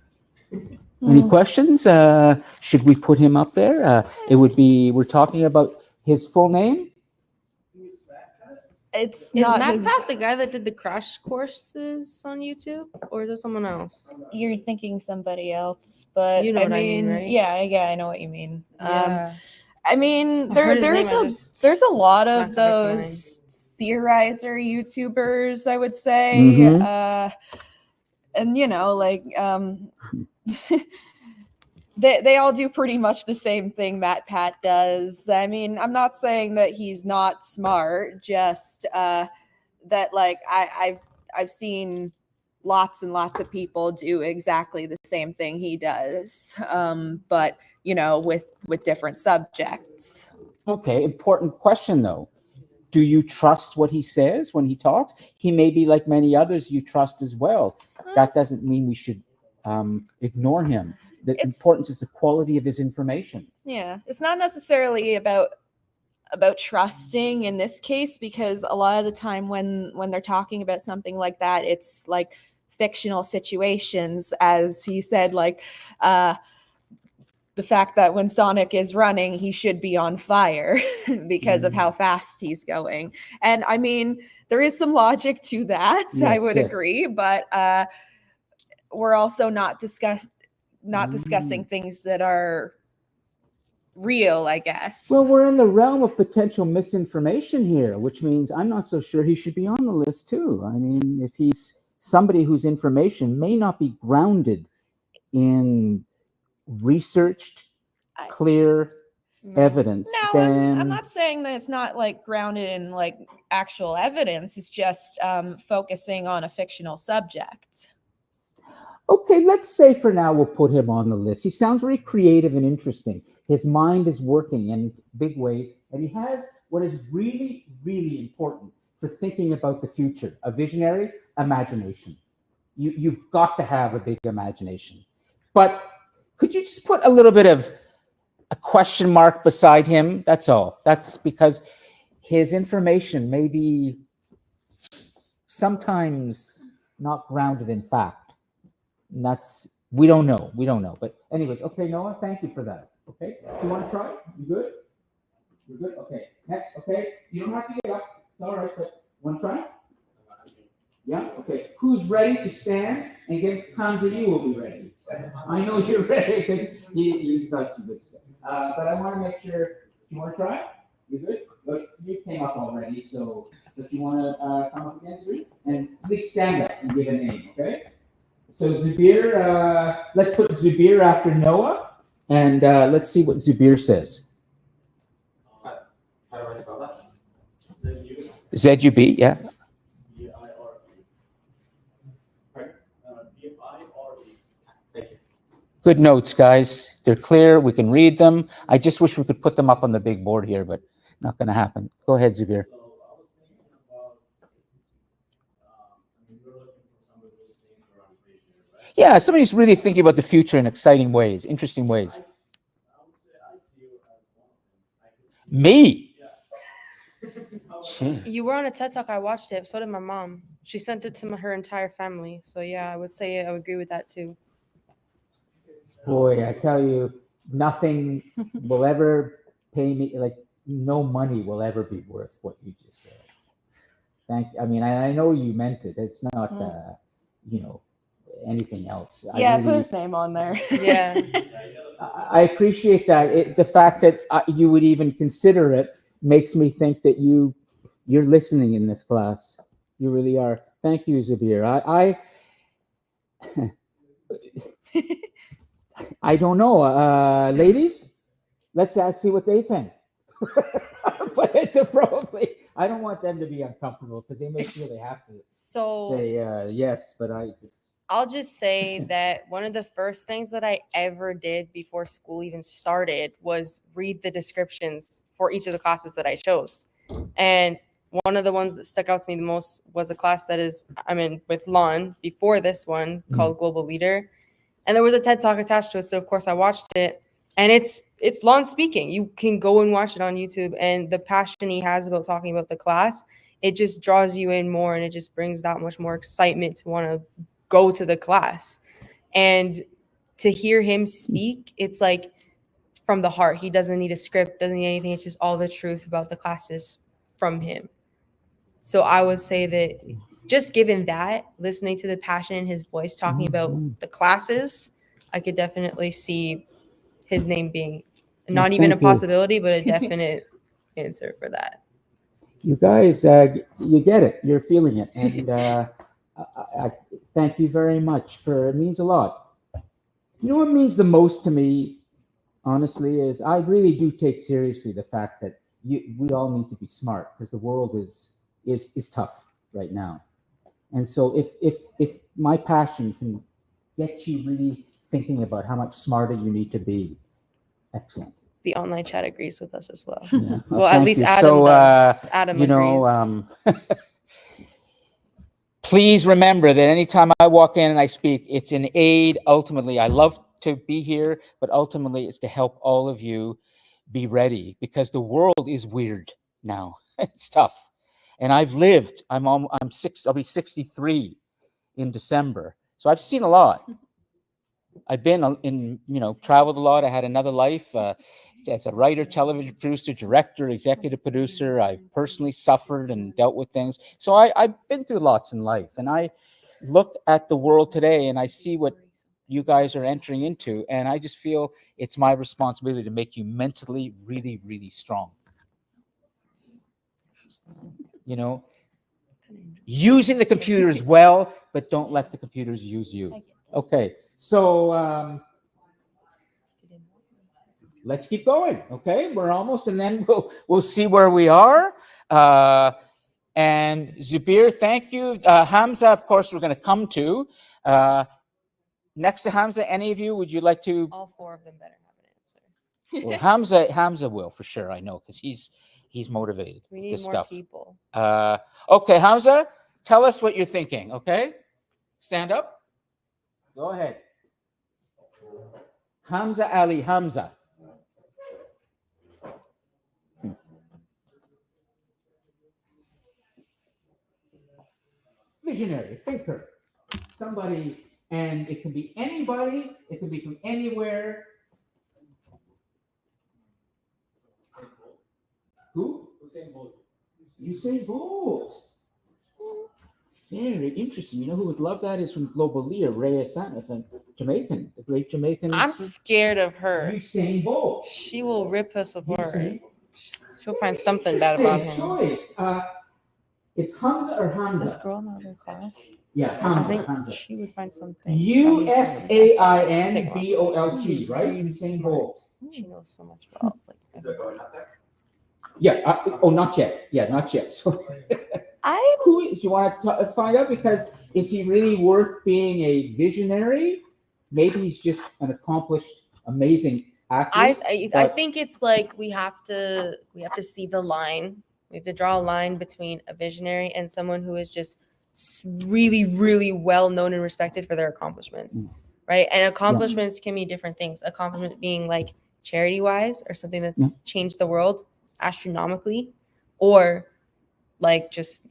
Any questions? Should we put him up there? It would be, we're talking about his full name? It's Is not Matt his. Pat the guy that did the crash courses on YouTube, or is it someone else? You're thinking somebody else, but You know I what I mean, mean, right? yeah, I know what you mean. Yeah. I mean, I heard his there's name, I a just- there's a lot it's of not coming to mind. those theorizer YouTubers, I would say. Mhm. And you know, like they all do pretty much the same thing Matt Pat does. I mean, I'm not saying that he's not smart, just that like I've seen lots and lots of people do exactly the same thing he does, but you know, with different subjects. Okay, important question though. Do you trust what he says when he talks? He may be like many others you trust as well. That doesn't mean we should ignore him. The It's- importance is the quality of his information. Yeah, it's not necessarily about trusting in this case, because a lot of the time when they're talking about something like that, it's like fictional situations, as he said, like the fact that when Sonic is running, he should be on fire because of how fast he's going. And I mean, there is some logic to that. I Yes, would yes. agree, but we're also not discussing things that are real, I guess. Well, we're in the realm of potential misinformation here, which means I'm not so sure he should be on the list too. I mean, if he's somebody whose information may not be grounded in researched, clear evidence, No, then I'm not saying that it's not like grounded in like actual evidence. It's just focusing on a fictional subject. okay, let's say for now we'll put him on the list. He sounds very creative and interesting. His mind is working in big ways, and he has what is really, really important for thinking about the future: a visionary imagination. You've got to have a big imagination. But could you just put a little bit of a question mark beside him? That's all. That's because his information may be sometimes not grounded in fact. And that's, we don't know. But anyways, okay, Noah, thank you for that. Okay, you want to try? You good? You're good? Okay, next, okay. You don't have to get up. It's all right, but want to try? Yeah, okay. Who's ready to stand? And again, Hamza, you will be ready. I know you're ready because he's got some good stuff. But I want to make sure, you want to try? You good? Look, you came up already, so if you want to come up against me, and please stand up and give a name, okay? So Zubir, let's put Zubir after Noah, and let's see what Zubir says. How do I spell that? Z-U-B, yeah. Good notes, guys. They're clear. We can read them. I just wish we could put them up on the big board here, but not going to happen. Go ahead, Zubir. Yeah, somebody's really thinking about the future in exciting ways, interesting ways. Me? Gee. You were on a TED Talk. I watched it. So did my mom. She sent it to her entire family. So yeah, I would say I would agree with that too. Boy, I tell you, nothing will ever pay me, like no money will ever be worth what you just said. I mean, I know you meant it. It's not, anything else. Yeah, I really, put his name on there. Yeah. I appreciate that. The fact that you would even consider it makes me think that you're listening in this class. You really are. Thank you, Zubir. I don't know. Ladies, let's see what they think. But they're probably, I don't want them to be uncomfortable because they may feel they have to So say yes, but I just. I'll just say that one of the first things that I ever did before school even started was read the descriptions for each of the classes that I chose. And one of the ones that stuck out to me the most was a class that I'm in with Lon before this one called Global Leader. And there was a TED Talk attached to it. So of course I watched it. And it's Lon speaking. You can go and watch it on YouTube. And the passion he has about talking about the class, it just draws you in more, and it just brings that much more excitement to want to go to the class. And to hear him speak, it's like from the heart. He doesn't need a script, doesn't need anything. It's just all the truth about the classes from him. So I would say that just given that, listening to the passion in his voice talking about the classes, I could definitely see his name being not even a thank you. possibility, but a definite answer for that. You guys, you get it. You're feeling it, and I thank you very much. It means a lot. You know what means the most to me, honestly, is I really do take seriously the fact that we all need to be smart because the world is tough right now. And so if my passion can get you really thinking about how much smarter you need to be, excellent. The online chat agrees with us as well. Yeah. Well, at thank least you. Adam So, does. Adam you agrees. know, please remember that anytime I walk in and I speak, it's an aid. Ultimately, I love to be here, but ultimately, it's to help all of you be ready because the world is weird now. It's tough, and I've lived. I'm 6. I'll be 63 in December, so I've seen a lot. I've been in, traveled a lot. I had another life as a writer, television producer, director, executive producer. I've personally suffered and dealt with things. So I've been through lots in life. And I look at the world today and I see what you guys are entering into. And I just feel it's my responsibility to make you mentally really, really strong. Using the computers well, but don't let the computers use you. Okay. So, let's keep going. Okay, we're almost, and then we'll see where we are. And Zubir, thank you. Hamza, of course, we're going to come to. Next to Hamza, any of you, would you like to? All four of them better have an answer. Well, Hamza will for sure. I know because he's motivated. We need this more stuff. people. Okay, Hamza, tell us what you're thinking. Okay, stand up. Go ahead. Hamza Ali, Hamza. Visionary, thinker, somebody, and it can be anybody, it can be from anywhere. Who? Usain Bolt. Very interesting. You know who would love that is from Global Leader, Ray Asante, from Jamaican, the great Jamaican. I'm scared of her. Usain Bolt. She will rip us apart. Usain. She'll find something bad about him. Choice. It's Hamza or Hamza? This girl in our class. Yeah, I think Hamza. she would find something. USAINBOLT, right? Usain Bolt. She knows so much about Is that going up there? Yeah. Not yet. Yeah, not yet. So, who is? Do you want to find out? Because is he really worth being a visionary? Maybe he's just an accomplished, amazing athlete. I think it's like we have to see the line. We have to draw a line between a visionary and someone who is just really, really well known and respected for their accomplishments, right? And accomplishments can be different things. Accomplishment being like charity-wise or something that's changed the world astronomically, or like just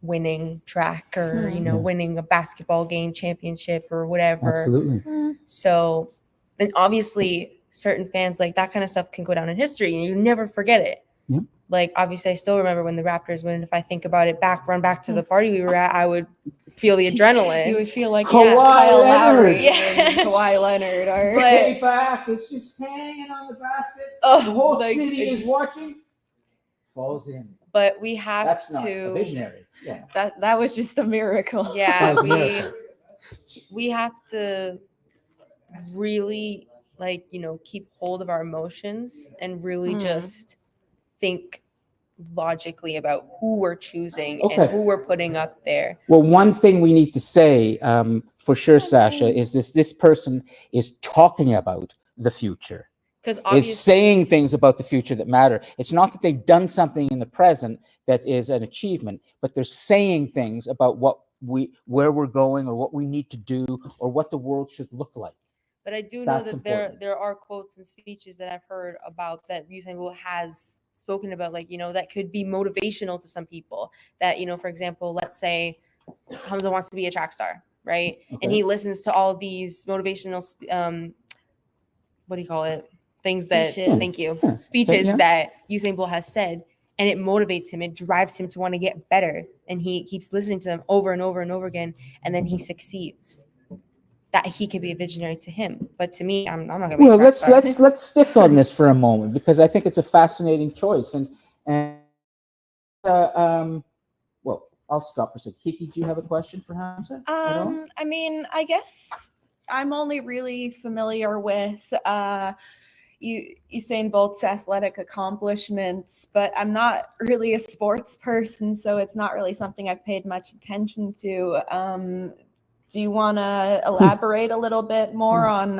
winning track or winning a basketball game championship or whatever. Absolutely. So, and obviously certain fans, like that kind of stuff can go down in history and you never forget it. Yeah. Like obviously I still remember when the Raptors win, and if I think about it run back to the party we were at, I would feel the adrenaline. You would feel like Kawhi Kyle Lowry, Leonard. and Kawhi Leonard, or Way back, it's just hanging on the basket. Oh, the whole like, city is watching. Falls in. But we have That's to. not a visionary. Yeah. that was just a miracle. Yeah, That was a miracle. we have to really keep hold of our emotions and really just think logically about who we're choosing Okay. and who we're putting up there. Well, one thing we need to say for sure, Sasha, is this person is talking about the future, Because is obviously, saying things about the future that matter. It's not that they've done something in the present that is an achievement, but they're saying things about where we're going or what we need to do or what the world should look like. but I do know That's that important. there are quotes and speeches that I've heard about that Usain Bolt has spoken about, like, that could be motivational to some people. That, for example, let's say Hamza wants to be a track star, right? And Okay. he listens to all these motivational, what do you call it? Things Speeches. that, thank you, Yeah. speeches Yeah. that Usain Bolt has said, and it motivates him. It drives him to want to get better, and he keeps listening to them over and over and over again, and then he succeeds. That he could be a visionary to him, but to me, I'm not gonna be. Well, a track star. let's stick on this for a moment because I think it's a fascinating choice. And well, I'll stop for a second. Kiki, do you have a question for Hamza? at all? I mean, I guess I'm only really familiar with Usain Bolt's athletic accomplishments, but I'm not really a sports person, so it's not really something I've paid much attention to. Do you want to elaborate a little bit more on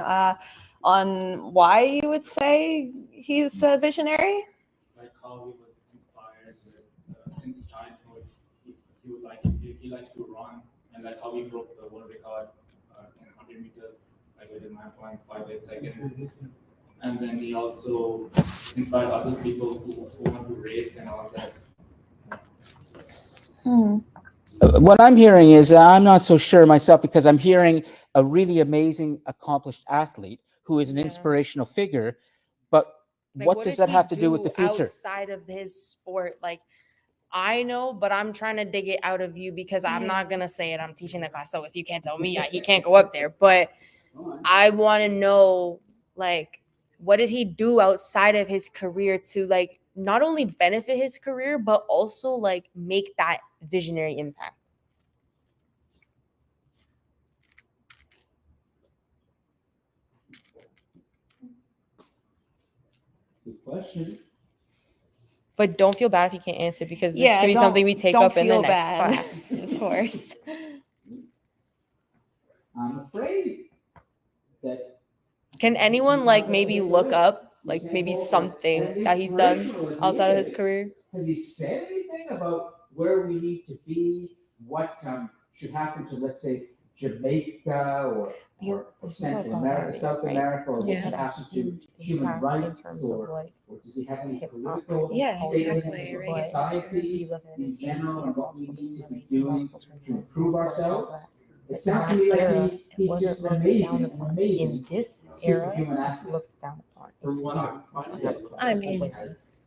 why you would say he's a visionary? Like how he was inspired since childhood. He would like he likes to run, and like how he broke the world record in 100 meters, like within 9.58 seconds. And then he also inspired other people who want to race and all that. What I'm hearing is I'm not so sure myself because I'm hearing a really amazing, accomplished athlete who is an Yeah. inspirational figure. But Like, what does did that he have to do with the future? outside of his sport? Like, I know, but I'm trying to dig it out of you because I'm not gonna say it. I'm teaching the class, so if you can't tell me, he can't go up there. But I want to know, like, what did he do outside of his career to, like, not only benefit his career, but also, like, make that visionary impact? Good question. But don't feel bad if you can't answer because this Yeah, could be something we take don't up in the feel next bad, class. of course. I'm afraid that Can anyone, like, maybe look up, like, maybe something that he's done outside of his career? Has he said anything about where we need to be, what should happen to, let's say, Jamaica or Central America, South America, or what should happen to human rights, or does he have any political statements exactly, for right. society in general and what we need to be doing to improve ourselves? It sounds to me like he's just an amazing this superhuman athlete. looked down upon. From what I'm finding, it looks I like mean- it has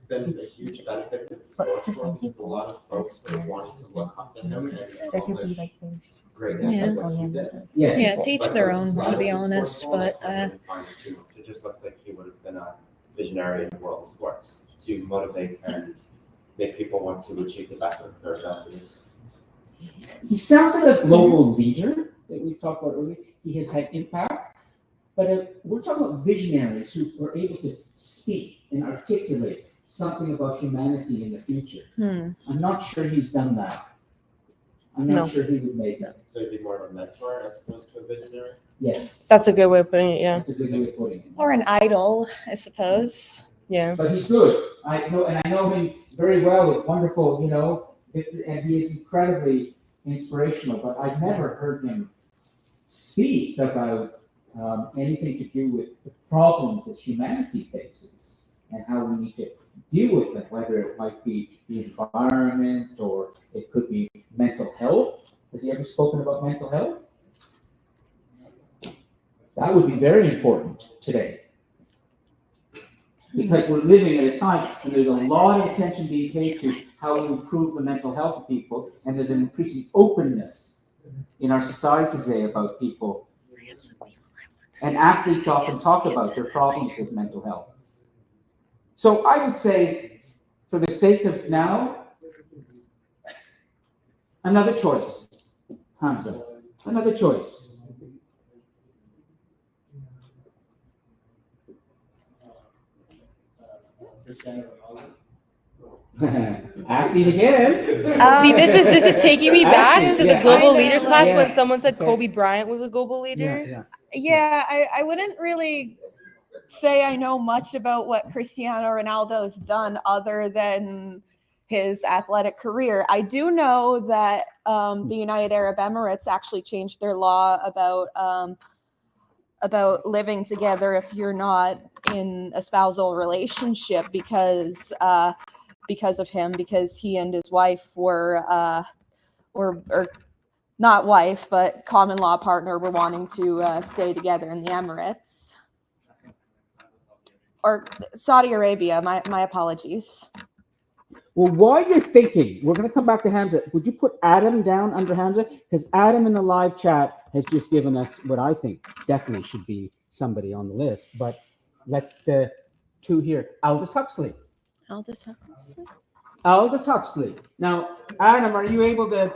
been a huge benefit to the But sports to some world. There's a people, lot of folks that that's wanting to look up to him and There could accomplish be, like, things. greatness Yeah. like what he did. Yes. Yeah, to each But their the own, to society be of the honest. sports world, But I really find it just looks like he would have been a visionary in the world of sports to motivate and make people want to achieve the best of their abilities. He sounds like a global leader that we've talked about earlier. He has had impact, but we're talking about visionaries who are able to speak and articulate something about humanity in the future. I'm not sure he's done that. I'm not No. sure he would make that. So he'd be more of a mentor as opposed to a visionary. Yes, That's a good way of putting it. Yeah. that's a good way of putting it. or an idol, I suppose. Yeah. But he's good. I know him very well. It's wonderful, and he is incredibly inspirational. But I've never heard him speak about anything to do with the problems that humanity faces and how we need to deal with them, whether it might be the environment or it could be mental health. Has he ever spoken about mental health? That would be very important today. Because we're living at a time when there's a lot of attention being paid to how we improve the mental health of people, and there's an increasing openness in our society today about people. And athletes often talk about their problems with mental health. So I would say, for the sake of now, another choice, Hamza, another choice. Cristiano Ronaldo? Ask it again. See, this is taking me back Actually, to the yeah, global I know, leaders class yeah. when someone said Okay. Kobe Bryant was a global leader. Yeah. Yeah, I wouldn't really say I know much about what Cristiano Ronaldo's done other than his athletic career. I do know that the United Arab Emirates actually changed their law about living together if you're not in a spousal relationship because of him, because he and his wife were or not wife but common law partner were wanting to stay together in the Emirates or Saudi Arabia. My apologies. Well, while you're thinking, we're going to come back to Hamza. Would you put Adam down under Hamza? Because Adam in the live chat has just given us what I think definitely should be somebody on the list. But let the two here. Aldous Huxley. Aldous Huxley. Aldous Huxley. Now, Adam, are you able to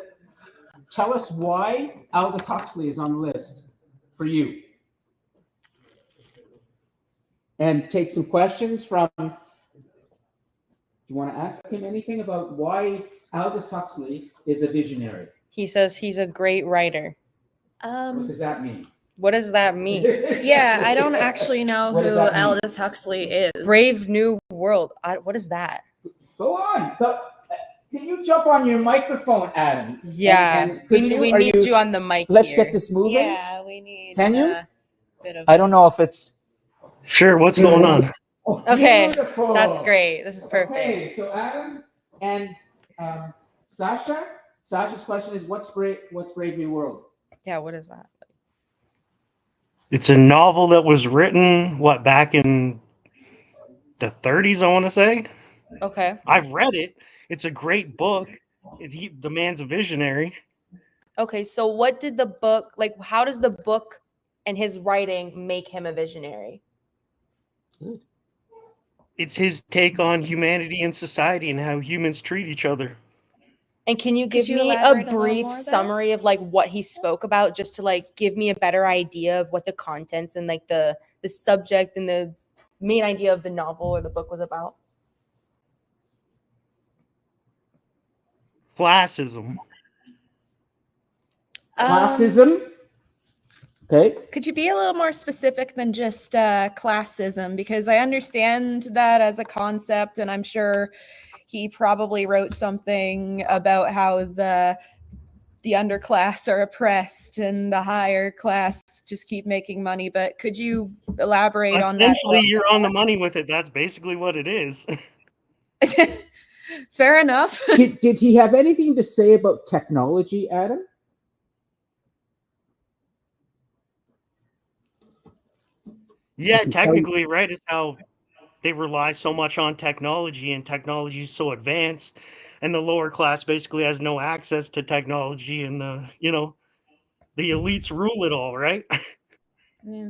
tell us why Aldous Huxley is on the list for you? And take some questions from... Do you want to ask him anything about why Aldous Huxley is a visionary? He says he's a great writer. What does that mean? What does that mean? Yeah, I don't actually know What does who that mean? Aldous Huxley is. Brave New World. What is that? Go on. Can you jump on your microphone, Adam? Yeah, And could we are need you on the mic. Let's here. get this moving. Yeah, we need. Can you? Bit of I don't know if it's... Sure, what's going on? Oh, Okay, beautiful. that's great. This is perfect. Okay, so Adam and Sasha. Sasha's question is, what's Brave New World? Yeah, what is that? It's a novel that was written, back in the 30s, I want to say. Okay. I've read it. It's a great book. The man's a visionary. Okay, so what did the book, like, how does the book and his writing make him a visionary? It's his take on humanity and society and how humans treat each other. And can you give you me a elaborate a little brief more there? summary of like what he spoke about, just to like give me a better idea of what the contents and like the subject and the main idea of the novel or the book was about? Classism. Classism? Okay. Could you be a little more specific than just classism? Because I understand that as a concept, and I'm sure he probably wrote something about how the underclass are oppressed and the higher class just keep making money. But could you elaborate on that? Essentially, you're on the money with it. That's basically what it is. Fair enough. Did he have anything to say about technology, Adam? Yeah, technically, right, is how they rely so much on technology, and technology is so advanced, and the lower class basically has no access to technology, and the elites rule it all, right? Yeah.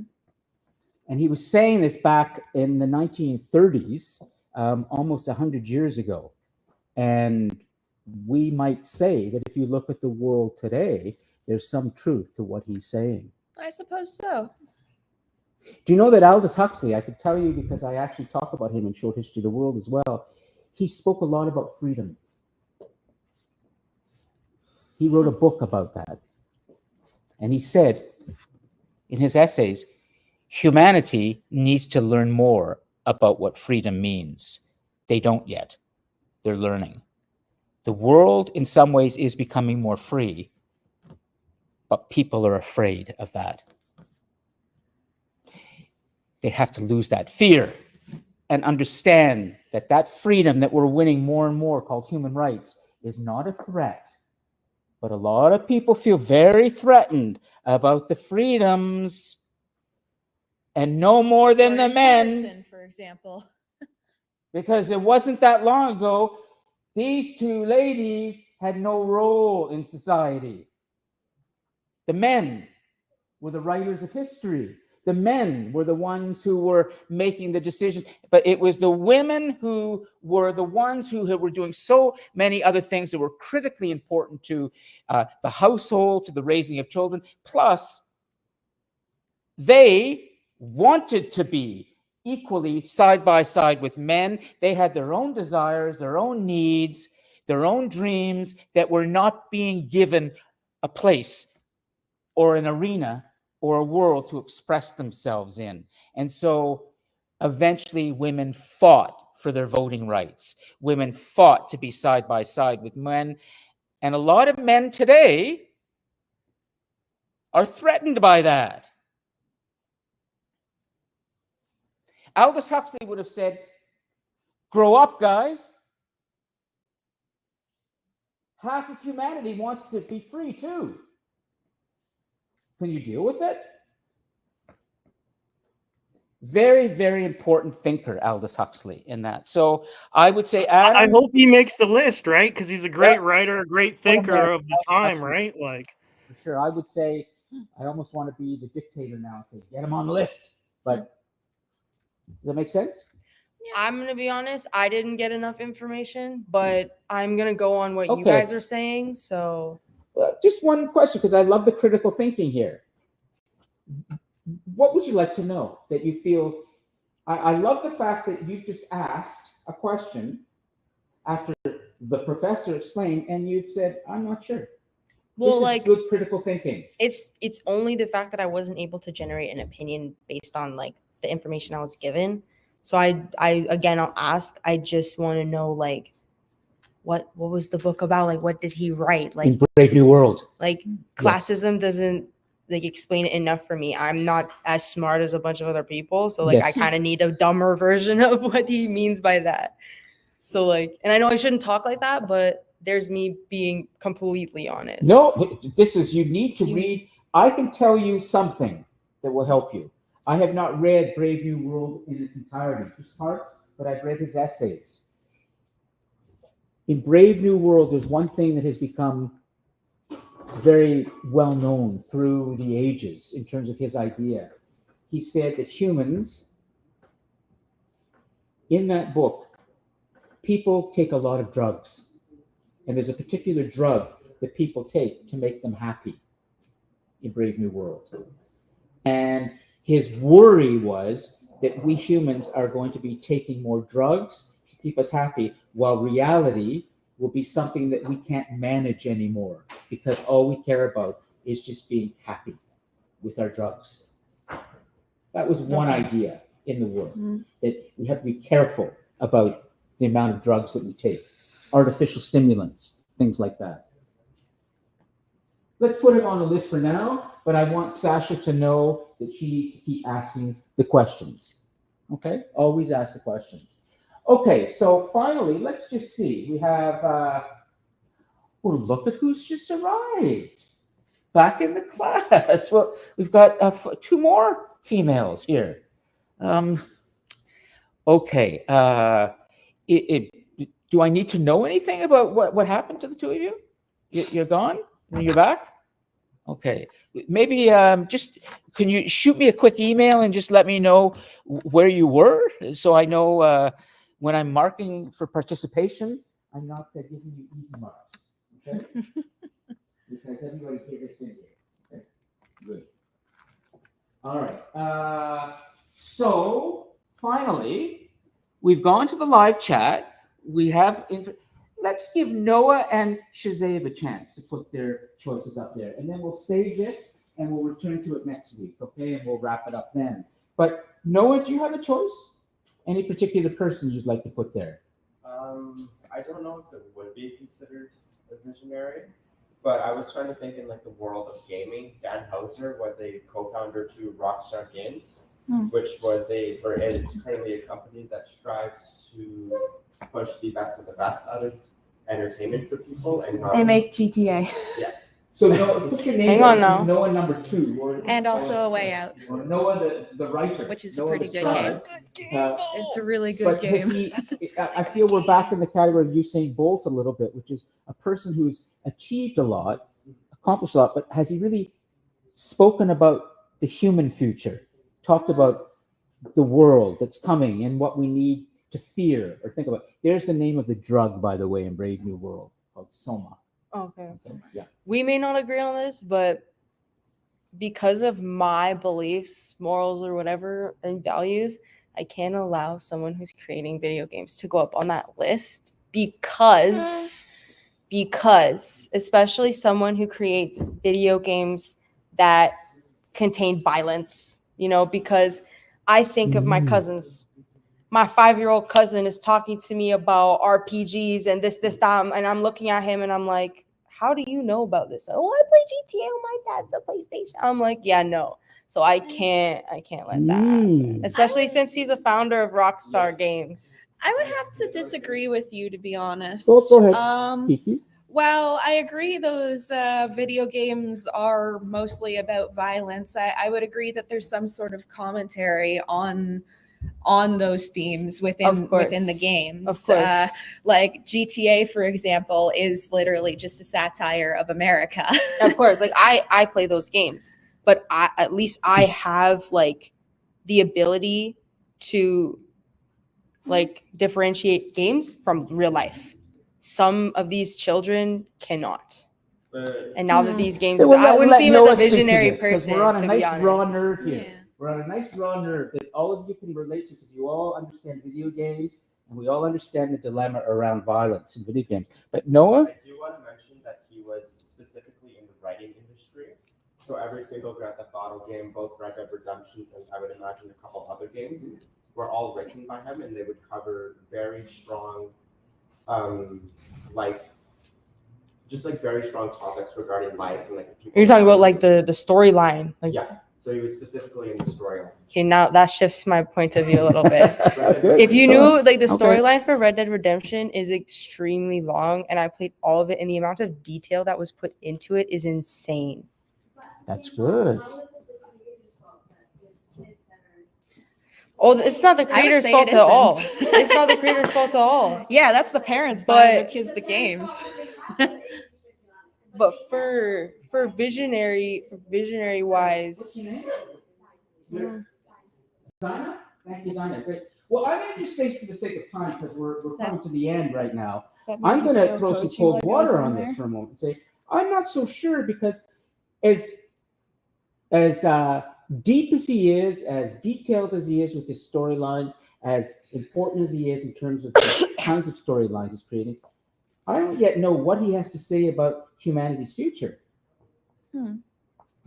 And he was saying this back in the 1930s, almost 100 years ago. And we might say that if you look at the world today, there's some truth to what he's saying. I suppose so. Do you know that Aldous Huxley, I could tell you because I actually talk about him in Short History of the World as well, he spoke a lot about freedom. He wrote a book about that. And he said in his essays, humanity needs to learn more about what freedom means. They don't yet. They're learning. The world in some ways is becoming more free, but people are afraid of that. They have to lose that fear and understand that that freedom that we're winning more and more, called human rights, is not a threat. But a lot of people feel very threatened about the freedoms, and no more than the men. Person, for example. Because it wasn't that long ago, these two ladies had no role in society. The men were the writers of history. The men were the ones who were making the decisions, but it was the women who were the ones who were doing so many other things that were critically important to the household, to the raising of children. Plus, they wanted to be equally side by side with men. They had their own desires, their own needs, their own dreams that were not being given a place or an arena or a world to express themselves in. And so eventually women fought for their voting rights. Women fought to be side by side with men. And a lot of men today are threatened by that. Aldous Huxley would have said, grow up, guys. Half of humanity wants to be free too. Can you deal with it? Very, very important thinker, Aldous Huxley, in that. So I would say, Adam. I hope he makes the list, right? Because he's a great writer, a great thinker of the time, right? Like, for sure, I would say, I almost want to be the dictator now and say, get him on the list. But does that make sense? I'm going to be honest, I didn't get enough information, but I'm going to go on what you guys are saying. So just one question, because I love the critical thinking here. What would you like to know that you feel? I love the fact that you've just asked a question after the professor explained, and you've said, I'm not sure. Well, this is good critical thinking. It's only the fact that I wasn't able to generate an opinion based on like the information I was given. So I again, I'll ask. I just want to know like what was the book about? Like what did he write? Like in Brave New World. Like classism doesn't like explain it enough for me. I'm not as smart as a bunch of other people, so like I kind of need a dumber version of what he means by that. So like, and I know I shouldn't talk like that, but there's me being completely honest. No, this is, you need to read. I can tell you something that will help you. I have not read Brave New World in its entirety, just parts, but I've read his essays. In Brave New World, there's one thing that has become very well known through the ages in terms of his idea. He said that humans, in that book, people take a lot of drugs. And there's a particular drug that people take to make them happy in Brave New World. And his worry was that we humans are going to be taking more drugs to keep us happy, while reality will be something that we can't manage anymore because all we care about is just being happy with our drugs. That was one idea in the world, that we have to be careful about the amount of drugs that we take, artificial stimulants, things like that. Let's put him on the list for now, but I want Sasha to know that she needs to keep asking the questions. Okay? Always ask the questions. Okay, so finally, let's just see. We have, well, look at who's just arrived. Back in the class. Well, we've got 2 more females here. Okay. Do I need to know anything about what happened to the 2 of you? You're gone? You're back? Okay. Maybe just, can you shoot me a quick email and just let me know where you were, so I know when I'm marking for participation, I'm not giving you easy marks. Okay? Because everybody here has been here. Okay? Good. All right. So finally, we've gone to the live chat. We have, let's give Noah and Shazab a chance to put their choices up there. And then we'll save this and we'll return to it next week, okay? And we'll wrap it up then. But Noah, do you have a choice? Any particular person you'd like to put there? I don't know if it would be considered a visionary, but I was trying to think in like the world of gaming. Dan Houser was a co-founder to Rockstar Games, which was is currently a company that strives to push the best of the best out of entertainment for people, and they make GTA. Yes. So Noah, put your name. Hang on now. Noah number 2, And also A Way Out, or Noah the writer, which is Noah a pretty good star. game. It's a really good But game. I feel we're back in the category of Usain Bolt a little bit, which is a person who's achieved a lot, accomplished a lot, but has he really spoken about the human future, talked about the world that's coming and what we need to fear or think about? There's the name of the drug, by the way, in Brave New World, called Soma. Okay. So, yeah. We may not agree on this, but because of my beliefs, morals, or whatever, and values, I can't allow someone who's creating video games to go up on that list because especially someone who creates video games that contain violence, because I think of my cousins. My 5-year-old cousin is talking to me about RPGs and this, that, and I'm looking at him and I'm like, how do you know about this? Oh, I play GTA on my dad's a PlayStation. I'm like, yeah, no. So I can't let that happen. Especially since he's a founder of Rockstar Games. I would have to disagree with you, to be honest. Well, go ahead. Kiki. Well, I agree those video games are mostly about violence. I would agree that there's some sort of commentary on those themes within the games. Of course. Like GTA, for example, is literally just a satire of America. Of course. Like I play those games, but at least I have like the ability to like differentiate games from real life. Some of these children cannot. And now that these games, I wouldn't see him as a visionary person. We're on a to nice be honest. raw nerve here. We're on a nice raw nerve that all of you can relate to because you all understand video games and we all understand the dilemma around violence in video games. But Noah? I do want to mention that he was specifically in the writing industry. So every single Grand Theft Auto game, both Red Dead Redemptions and I would imagine a couple other games, were all written by him, and they would cover very strong life, just like very strong topics regarding life and like the people. You're talking about like the storyline. Like, yeah. So he was specifically in the storyline. Okay, now that shifts my point of view a little bit. If you knew, like the storyline for Red Dead Redemption is extremely long, and I played all of it, and the amount of detail that was put into it is insane. That's good. Oh, it's not the creator's fault at all. It's not the creator's fault at all. Yeah, that's the parents buying their kids the games. But for visionary wise, Zina? Thank you, Zina. Great. Well, I'm going to just say for the sake of time, because we're coming to the end right now, I'm going to throw some cold water on this for a moment and say, I'm not so sure because as deep as he is, as detailed as he is with his storylines, as important as he is in terms of the kinds of storylines he's creating, I don't yet know what he has to say about humanity's future.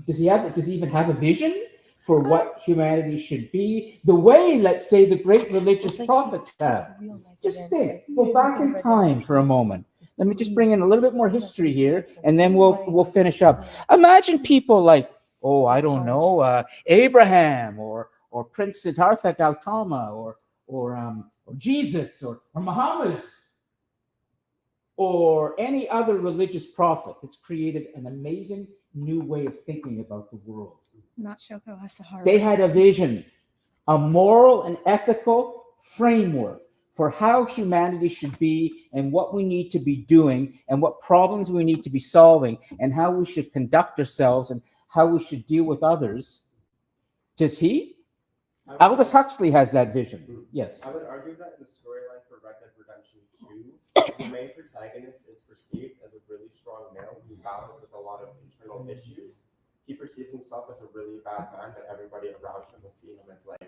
Does he even have a vision for what humanity should be? The way, let's say, the great religious prophets have. Just think, go back in time for a moment. Let me just bring in a little bit more history here, and then we'll finish up. Imagine people like, I don't know, Abraham or Prince Siddhartha Gautama or Jesus or Muhammad or any other religious prophet that's created an amazing new way of thinking about the world. Not Shoko Asahara. They had a vision, a moral and ethical framework for how humanity should be and what we need to be doing and what problems we need to be solving and how we should conduct ourselves and how we should deal with others. Does he? Aldous Huxley has that vision. Yes. I would argue that in the storyline for Red Dead Redemption 2, the main protagonist is perceived as a really strong male who battles with a lot of internal issues. He perceives himself as a really bad man, but everybody around him will see him as like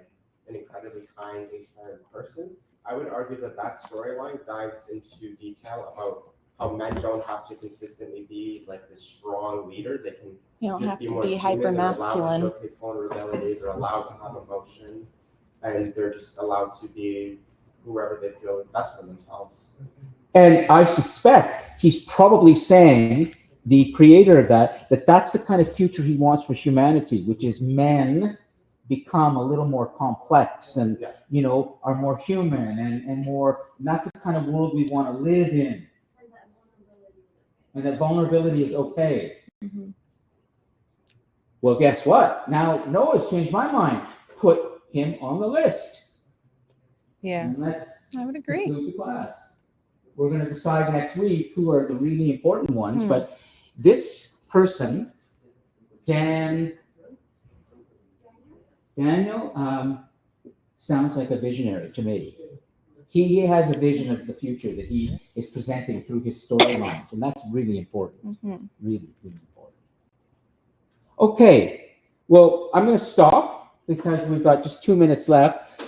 an incredibly kind, inspired person. I would argue that storyline dives into detail about how men don't have to consistently be like this strong leader. They can just be more hyper masculine. They're allowed to showcase vulnerability. They're allowed to have emotion, and they're just allowed to be whoever they feel is best for themselves. And I suspect he's probably saying, the creator of that's the kind of future he wants for humanity, which is men become a little more complex and are more human and more. And that's the kind of world we want to live in. And that vulnerability is okay. Mm-hmm. Well, guess what? Now Noah's changed my mind. Put him on the list. Yeah, and let's I would agree. Conclude the class. We're going to decide next week who are the really important ones. But this person, Daniel, sounds like a visionary to me. He has a vision of the future that he is presenting through his storylines, and that's really important. Really, really important. Okay, well, I'm going to stop because we've got just 2 minutes left.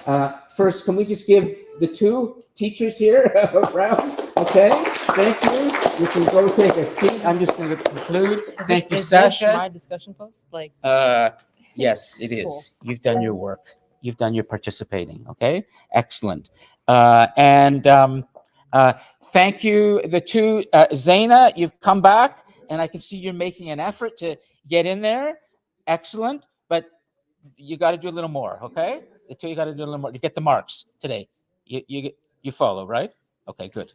First, can we just give the two teachers here a round? Okay, thank you. You can go take a seat. I'm just going to conclude. Thank you, Is this Sasha. my discussion post? Like, Yes, it is. Cool. You've done your work. You've done your participating. Okay, excellent. And thank you, the two. Zaina, you've come back, and I can see you're making an effort to get in there. Excellent, but you got to do a little more. Okay, the two, you got to do a little more to get the marks today. You follow, right? Okay, good.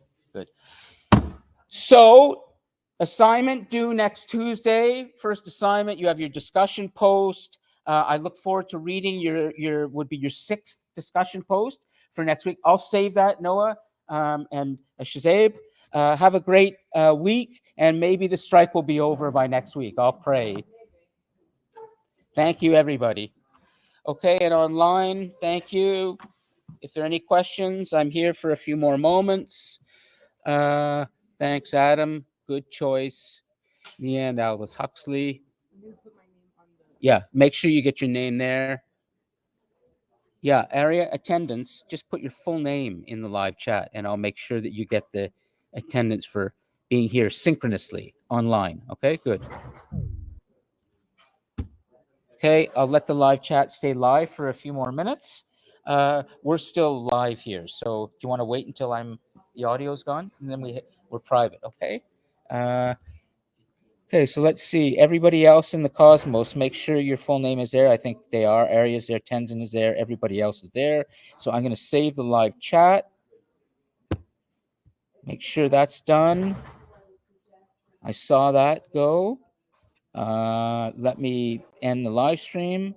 So, assignment due next Tuesday. First assignment, you have your discussion post. I look forward to reading your sixth discussion post for next week. I'll save that, Noah and Shazab. Have a great week, and maybe the strike will be over by next week. I'll pray. Thank you, everybody. Okay, and online, thank you. If there are any questions, I'm here for a few more moments. Thanks, Adam. Good choice. And Aldous Huxley. Yeah, make sure you get your name there. Yeah, area attendance. Just put your full name in the live chat, and I'll make sure that you get the attendance for being here synchronously online. Okay, good. Okay, I'll let the live chat stay live for a few more minutes. We're still live here, so do you want to wait until the audio's gone, and then we're private? Okay. Okay, so let's see. Everybody else in the cosmos, make sure your full name is there. I think they are. Aria's there, Tenzin is there, everybody else is there. So I'm going to save the live chat. Make sure that's done. I saw that go. Let me end the live stream.